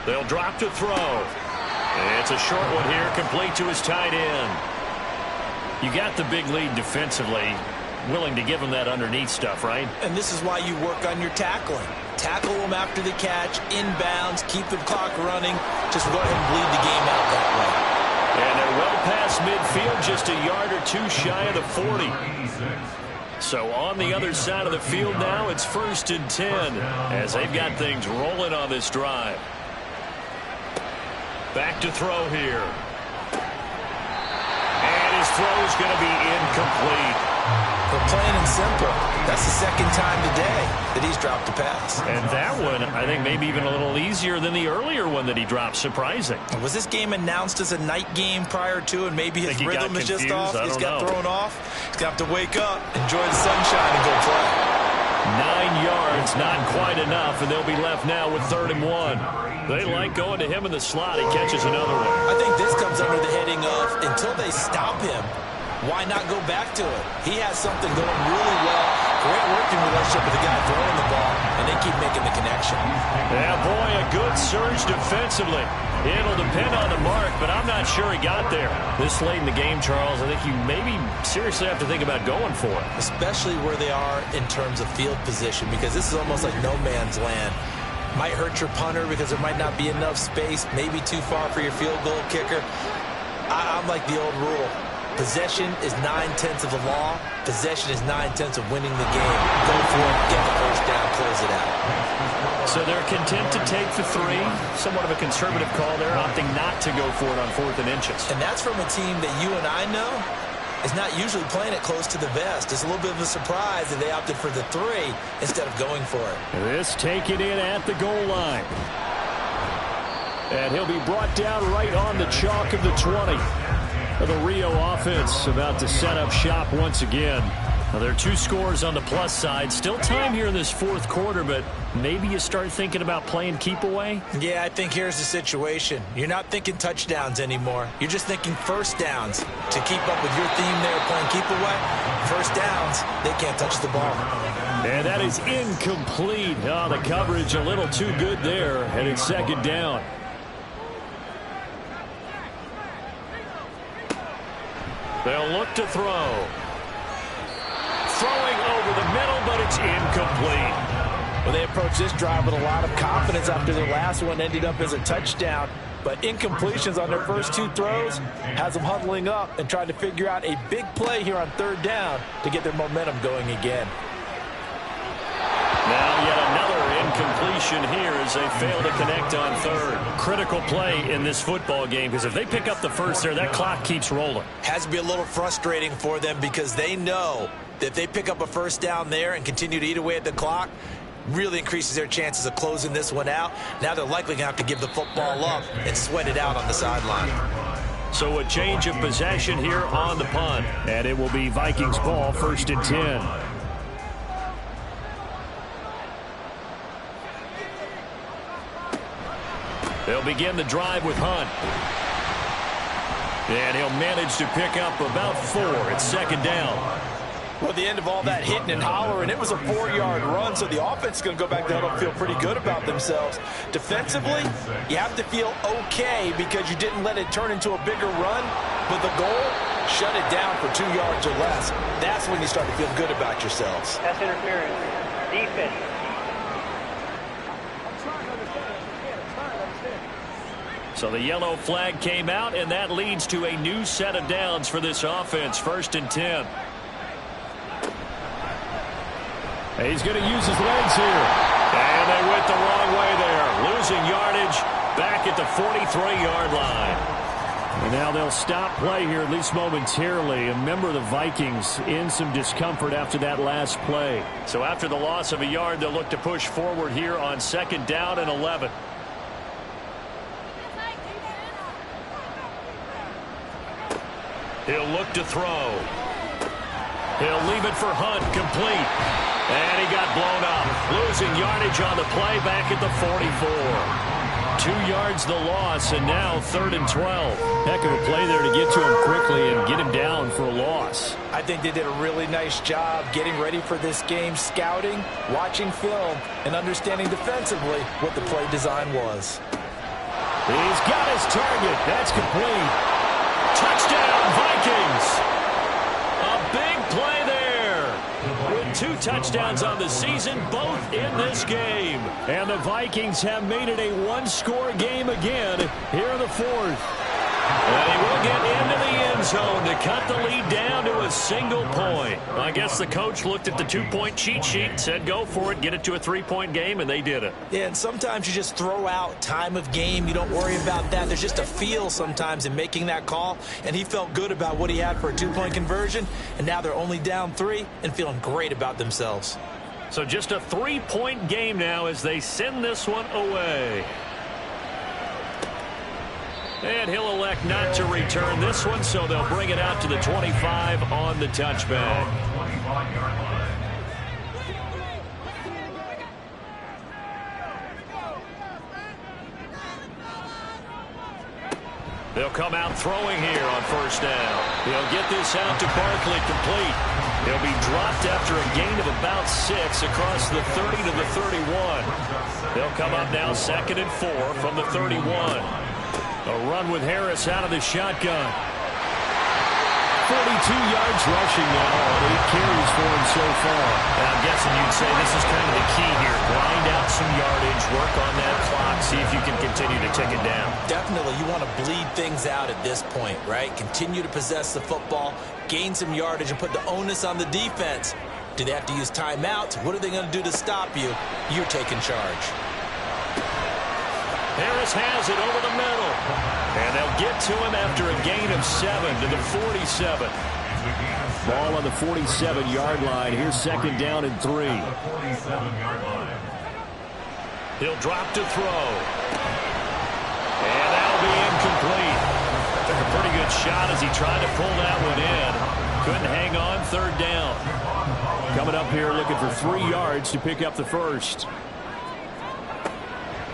They'll drop to throw. It's a short one here, complete to his tight end. You got the big lead defensively, willing to give him that underneath stuff, right? And this is why you work on your tackling. Tackle them after the catch, inbounds, keep the clock running. Just go ahead and bleed the game out that way. And they're well past midfield, just a yard or 2 shy of the 40. So on the other side of the field now, it's 1st and 10 as they've got things rolling on this drive. Back to throw here. And his throw is going to be incomplete. But plain and simple, that's the 2nd time today that he's dropped a pass. And that one, I think, maybe even a little easier than the earlier one that he dropped. Surprising. Was this game announced as a night game prior to, and maybe his rhythm is just off? He's got thrown off. He's going to have to wake up, enjoy the sunshine, and go play. 9 yards, not quite enough, and they'll be left now with 3rd and 1. They like going to him in the slot. He catches another one. I think this comes under the heading of, until they stop him, why not go back to it? He has something going really well. Great working relationship with the guy throwing the ball, and they keep making the connection. Yeah, boy, a good surge defensively. It'll depend on the mark, but I'm not sure he got there. This late in the game, Charles, I think you maybe seriously have to think about going for it. Especially where they are in terms of field position, because this is almost like no man's land. Might hurt your punter because there might not be enough space, maybe too far for your field goal kicker. I'm like the old rule. Possession is 9/10 of the law. Possession is 9/10 of winning the game. Go for it, get the first down, close it out. So they're content to take the 3. Somewhat of a conservative call there, opting not to go for it on 4th and inches. And that's from a team that you and I know is not usually playing it close to the vest. It's a little bit of a surprise that they opted for the 3 instead of going for it. This taken in at the goal line. And he'll be brought down right on the chalk of the 20. The Rio offense about to set up shop once again. Now, there are 2 scores on the plus side. Still time here in this 4th quarter, but maybe you start thinking about playing keep away? Yeah, I think here's the situation. You're not thinking touchdowns anymore. You're just thinking first downs. To keep up with your theme there, playing keep away, first downs, they can't touch the ball. And that is incomplete. Oh, the coverage a little too good there, and it's 2nd down. They'll look to throw. Throwing over the middle, but it's incomplete. Well, they approached this drive with a lot of confidence after their last one ended up as a touchdown. But incompletions on their first 2 throws has them huddling up and trying to figure out a big play here on 3rd down to get their momentum going again. Now yet another incompletion here as they fail to connect on 3rd. Critical play in this football game, because if they pick up the first there, that clock keeps rolling. Has to be a little frustrating for them because they know that if they pick up a first down there and continue to eat away at the clock, really increases their chances of closing this one out. Now they're likely going to have to give the football up and sweat it out on the sideline. So a change of possession here on the punt. And it will be Vikings ball, 1st and 10. They'll begin the drive with Hunt. And he'll manage to pick up about 4. It's 2nd down. Well, at the end of all that hitting and hollering, it was a 4-yard run, so the offense is going to go back to huddle and feel pretty good about themselves. Defensively, you have to feel okay because you didn't let it turn into a bigger run, but the goal, shut it down for 2 yards or less. That's when you start to feel good about yourselves. Pass interference. Defense. So the yellow flag came out, and that leads to a new set of downs for this offense. 1st and 10. He's going to use his legs here. And they went the wrong way there. Losing yardage back at the 43-yard line. And now they'll stop play here, at least momentarily. And remember, the Vikings in some discomfort after that last play. So after the loss of a yard, they'll look to push forward here on 2nd down and 11. He'll look to throw. He'll leave it for Hunt, complete. And he got blown up. Losing yardage on the play back at the 44. 2 yards the loss, and now 3rd and 12. Heck of a play there to get to him quickly and get him down for a loss. I think they did a really nice job getting ready for this game, scouting, watching film, and understanding defensively what the play design was. He's got his target. That's complete. Touchdown, Vikings. A big play there. With 2 touchdowns on the season, both in this game. And the Vikings have made it a 1-score game again here in the 4th. And he will get into the end zone to cut the lead down to a single point. I guess the coach looked at the 2-point cheat sheet, said go for it, get it to a 3-point game, and they did it. Yeah, and sometimes you just throw out time of game. You don't worry about that. There's just a feel sometimes in making that call, and he felt good about what he had for a 2-point conversion, and now they're only down 3 and feeling great about themselves. So just a 3-point game now as they send this one away. And he'll elect not to return this one, so they'll bring it out to the 25 on the touchback. They'll come out throwing here on 1st down. He'll get this out to Barkley, complete. He'll be dropped after a gain of about 6 across the 30 to the 31. They'll come up now 2nd and 4 from the 31. A run with Harris out of the shotgun. 42 yards rushing now, 8 carries for him so far. And I'm guessing you'd say this is kind of the key here. Grind out some yardage, work on that clock, see if you can continue to tick it down. Definitely, you want to bleed things out at this point, right? Continue to possess the football, gain some yardage, and put the onus on the defense. Do they have to use timeouts? What are they going to do to stop you? You're taking charge. Harris has it over the middle. And they'll get to him after a gain of 7 to the 47. Ball on the 47-yard line. Here's 2nd down and 3. He'll drop to throw. And that'll be incomplete. Took a pretty good shot as he tried to pull that one in. Couldn't hang on. 3rd down. Coming up here looking for 3 yards to pick up the first.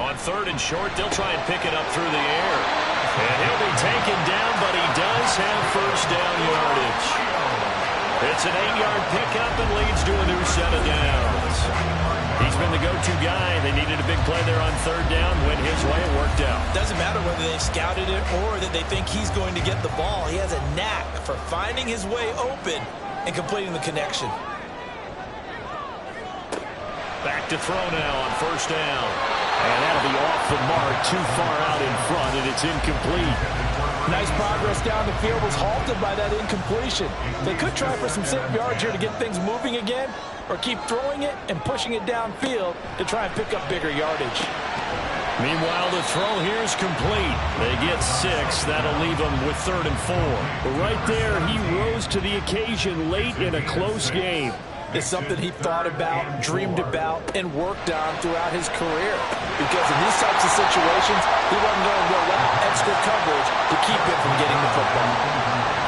On 3rd and short, they'll try and pick it up through the air. And he'll be taken down, but he does have 1st down yardage. It's an 8-yard pickup and leads to a new set of downs. He's been the go-to guy. They needed a big play there on 3rd down. Went his way and worked out. Doesn't matter whether they've scouted it or that they think he's going to get the ball. He has a knack for finding his way open and completing the connection. Back to throw now on 1st down. And that'll be off the mark, too far out in front, and it's incomplete. Nice progress down the field, was halted by that incompletion. They could try for some safe yards here to get things moving again, or keep throwing it and pushing it downfield to try and pick up bigger yardage. Meanwhile, the throw here is complete. They get 6. That'll leave them with 3rd and 4. But right there, he rose to the occasion late in a close game. It's something he thought about, dreamed about, and worked on throughout his career. Because in these types of situations, he wasn't going to go without extra coverage to keep him from getting the football.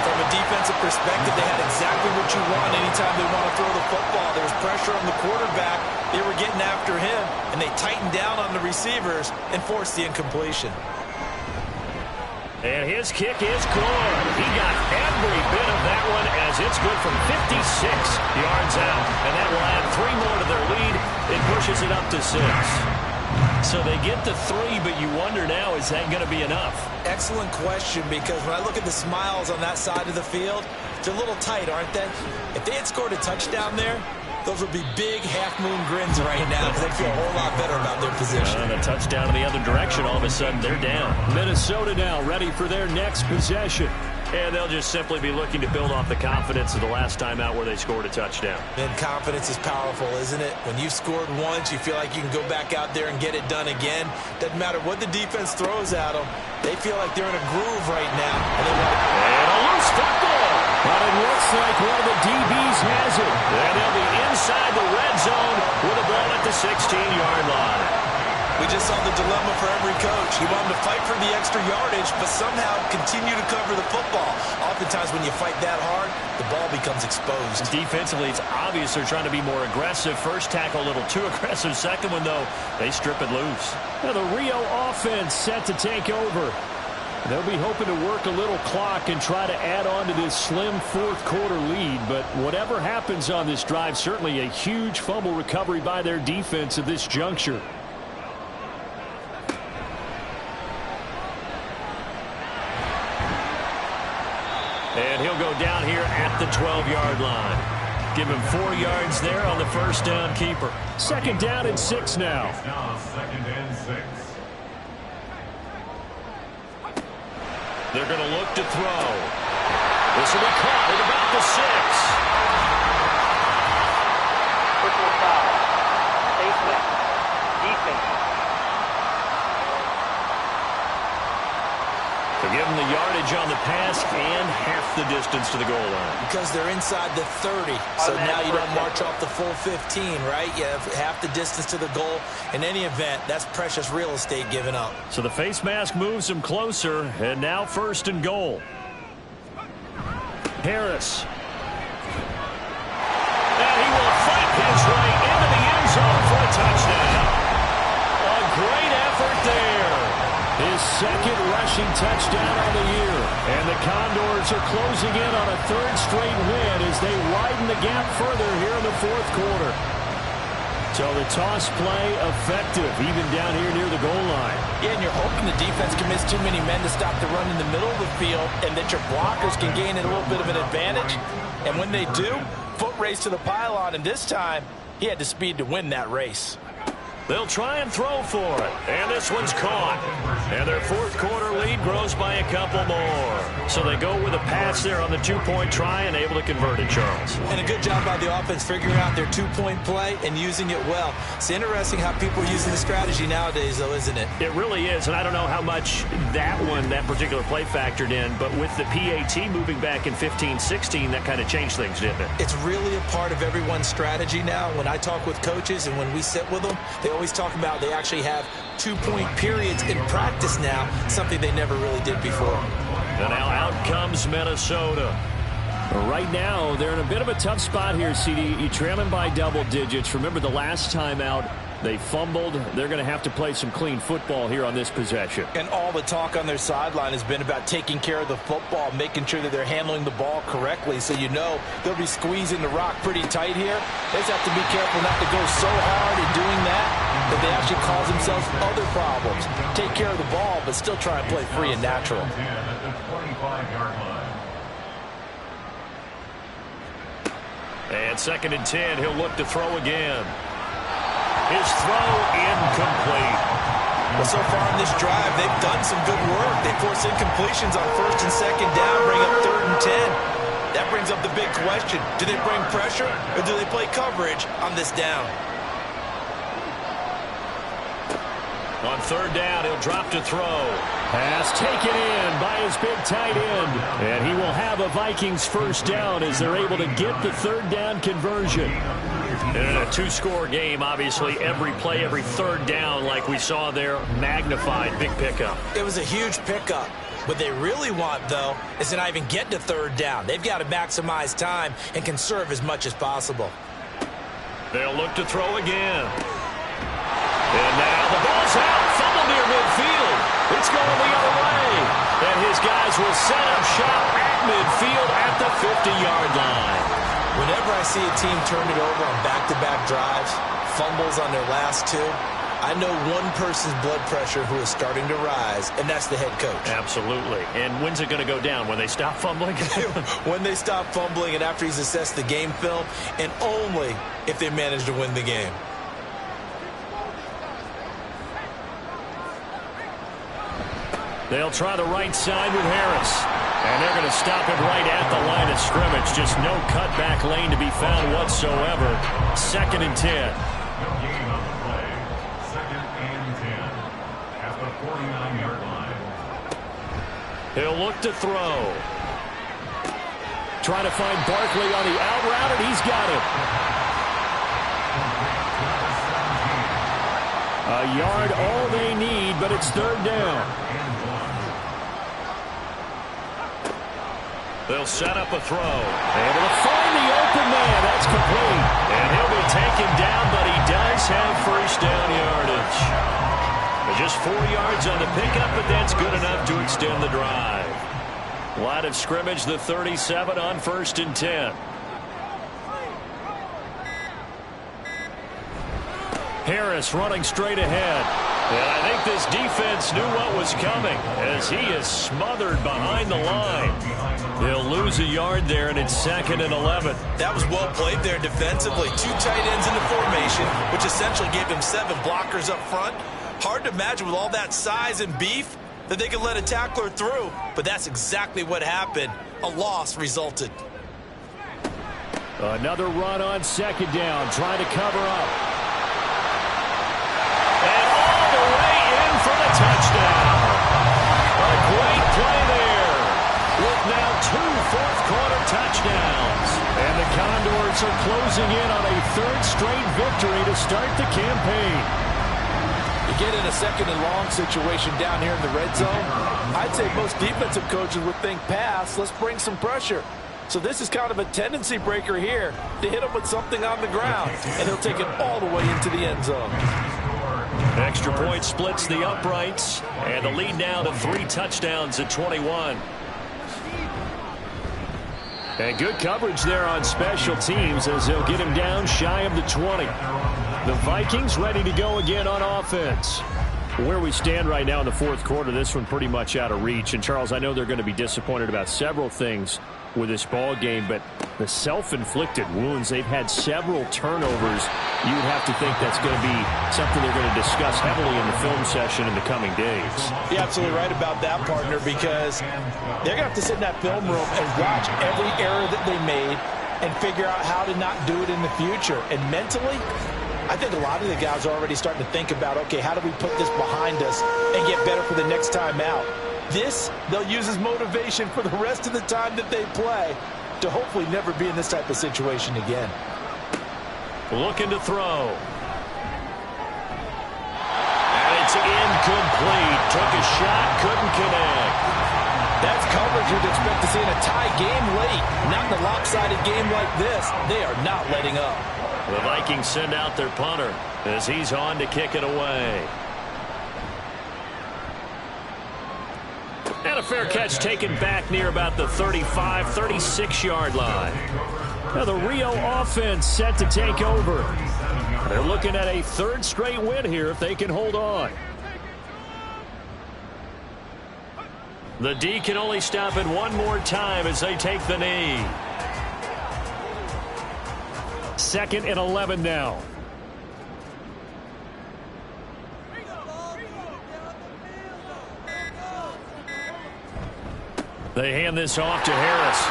From a defensive perspective, they had exactly what you want anytime they want to throw the football. There was pressure on the quarterback. They were getting after him, and they tightened down on the receivers and forced the incompletion. And his kick is good. He got every bit of that one as it's good from 56 yards out. And that will add 3 more to their lead. It pushes it up to 6. So they get to 3, but you wonder now, is that going to be enough? Excellent question, because when I look at the smiles on that side of the field, they're a little tight, aren't they? If they had scored a touchdown there, those would be big half-moon grins right now because they feel a whole lot better about their position. And a touchdown in the other direction, all of a sudden they're down. Minnesota now ready for their next possession. And they'll just simply be looking to build off the confidence of the last time out where they scored a touchdown. And confidence is powerful, isn't it? When you've scored once, you feel like you can go back out there and get it done again. Doesn't matter what the defense throws at them. They feel like they're in a groove right now. And a loose football. But it looks like one of the DBs has it. And they'll be inside the red zone with a ball at the 16-yard line. We just saw the dilemma for every coach. He wanted to fight for the extra yardage, but somehow continue to cover the football. Oftentimes when you fight that hard, the ball becomes exposed. Defensively, it's obvious they're trying to be more aggressive. First tackle a little too aggressive. Second one, though, they strip it loose. Now the Rio offense set to take over. They'll be hoping to work a little clock and try to add on to this slim fourth-quarter lead. But whatever happens on this drive, certainly a huge fumble recovery by their defense at this juncture. And he'll go down here at the 12-yard line. Give him 4 yards there on the first down keeper. Second down and 6 now. It's now 2nd and 6. They're going to look to throw. This will be caught at about the 6. Personal foul. Face mask. Defense. They'll give them the yardage on the pass and half the distance to the goal line. Because they're inside the 30. So now you don't march off the full 15, right? You have half the distance to the goal. In any event, that's precious real estate given up. So the face mask moves them closer, and now 1st and goal. Harris. And he will fight his way into the end zone for a touchdown. A great effort there. His second rushing touchdown on the year. And the Condors are closing in on a 3rd straight win as they widen the gap further here in the 4th quarter. So the toss play effective, even down here near the goal line. Yeah, and you're hoping the defense can miss too many men to stop the run in the middle of the field and that your blockers can gain a little bit of an advantage. And when they do, foot race to the pylon, and this time he had the speed to win that race. They'll try and throw for it. And this one's caught. And their 4th quarter lead grows by a couple more. So they go with a pass there on the 2-point try and able to convert it, Charles. And a good job by the offense figuring out their 2-point play and using it well. It's interesting how people are using the strategy nowadays, though, isn't it? It really is. And I don't know how much that particular play factored in. But with the PAT moving back in 15-16, that kind of changed things, didn't it? It's really a part of everyone's strategy now. When I talk with coaches and when we sit with them, they always talk about they actually have 2-point periods in practice now, something they never really did before. And now out comes Minnesota. Right now, they're in a bit of a tough spot here, CD. You trail them by double digits. Remember the last time out, they fumbled. They're going to have to play some clean football here on this possession. And all the talk on their sideline has been about taking care of the football, making sure that they're handling the ball correctly. So you know they'll be squeezing the rock pretty tight here. They just have to be careful not to go so hard in doing that they actually cause themselves other problems. Take care of the ball, but still try and play free and natural. At the 25-yard line. And 2nd and 10, he'll look to throw again. His throw incomplete. Well, so far in this drive, they've done some good work. They force incompletions on 1st and 2nd down, bring up 3rd and 10. That brings up the big question. Do they bring pressure or do they play coverage on this down? On 3rd down, he'll drop to throw. Pass taken in by his big tight end. And he will have a Vikings 1st down as they're able to get the 3rd down conversion. And in a 2-score game, obviously, every play, every 3rd down, like we saw there, magnified. Big pickup. It was a huge pickup. What they really want, though, is to not even get to 3rd down. They've got to maximize time and conserve as much as possible. They'll look to throw again. And now the ball's out. Fumble near midfield. It's going the other way. And his Condors will set up shop at midfield at the 50-yard line. Whenever I see a team turn it over on back-to-back drives, fumbles on their last two, I know one person's blood pressure who is starting to rise, and that's the head coach. Absolutely. And when's it going to go down? When they stop fumbling? When they stop fumbling and after he's assessed the game film, and only if they manage to win the game. They'll try the right side with Harris. And they're going to stop it right at the line of scrimmage. Just no cutback lane to be found whatsoever. 2nd and 10. Gain on the play. 2nd and 10 at the 49-yard line. He'll look to throw. Trying to find Barkley on the out route, and he's got him. A yard, all they need, but it's 3rd down. They'll set up a throw. Able to find the open man. That's complete. And he'll be taken down, but he does have first down yardage. Just 4 yards on the pickup, but that's good enough to extend the drive. Line of scrimmage, the 37 on 1st and 10. Harris running straight ahead. And I think this defense knew what was coming as he is smothered behind the line. They'll lose a yard there, and it's 2nd and 11. That was well played there defensively. 2 tight ends in the formation, which essentially gave him 7 blockers up front. Hard to imagine with all that size and beef that they could let a tackler through, but that's exactly what happened. A loss resulted. Another run on 2nd down, trying to cover up. And all the way in for the touchdown. A great play there with now 2 fourth-quarter touchdowns. And the Condors are closing in on a 3rd straight victory to start the campaign. You get in a 2nd and long situation down here in the red zone, I'd say most defensive coaches would think pass, let's bring some pressure. So this is kind of a tendency breaker here to hit him with something on the ground, and he'll take it all the way into the end zone. Extra point splits the uprights, and the lead now to 3 touchdowns at 21. And good coverage there on special teams as they'll get him down shy of the 20. The Vikings ready to go again on offense. Where we stand right now in the 4th quarter, this one pretty much out of reach. And, Charles, I know they're going to be disappointed about several things with this ball game, but the self-inflicted wounds, they've had several turnovers. You would have to think that's going to be something they're going to discuss heavily in the film session in the coming days. You're absolutely right about that, partner, because they're going to have to sit in that film room and watch every error that they made and figure out how to not do it in the future. And mentally, I think a lot of the guys are already starting to think about, okay, how do we put this behind us and get better for the next time out? This, they'll use as motivation for the rest of the time that they play to hopefully never be in this type of situation again. Looking to throw. And it's incomplete. Took a shot, couldn't connect. That's coverage you'd expect to see in a tie game late. Not in a lopsided game like this. They are not letting up. The Vikings send out their punter as he's on to kick it away. And a fair catch taken back near about the 35, 36-yard line. Now the Rio offense set to take over. They're looking at a 3rd straight win here if they can hold on. The D can only stop it one more time as they take the knee. 2nd and 11 now. They hand this off to Harris.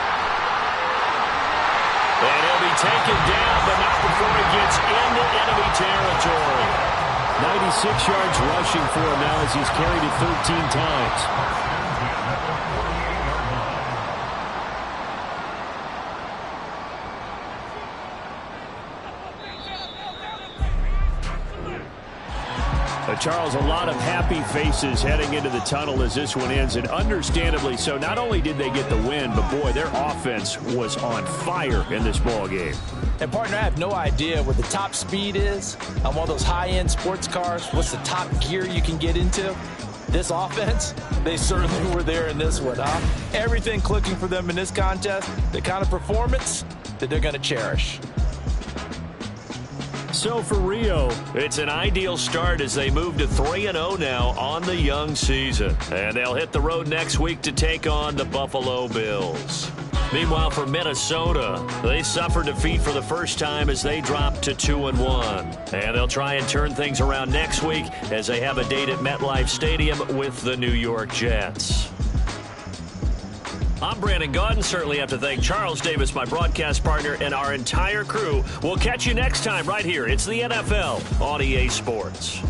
And he'll be taken down, but not before he gets into enemy territory. 96 yards rushing for him now as he's carried it 13 times. Charles, a lot of happy faces heading into the tunnel as this one ends, and understandably so. Not only did they get the win, but boy, their offense was on fire in this ball game. And partner, I have no idea what the top speed is on one of those high-end sports cars. What's the top gear you can get into? This offense, they certainly were there in this one, huh? Everything clicking for them in this contest, the kind of performance that they're going to cherish. So for Rio, it's an ideal start as they move to 3-0 now on the young season. And they'll hit the road next week to take on the Buffalo Bills. Meanwhile, for Minnesota, they suffered defeat for the first time as they dropped to 2-1. And they'll try and turn things around next week as they have a date at MetLife Stadium with the New York Jets. I'm Brandon Gaudin. Certainly have to thank Charles Davis, my broadcast partner, and our entire crew. We'll catch you next time right here. It's the NFL on EA Sports.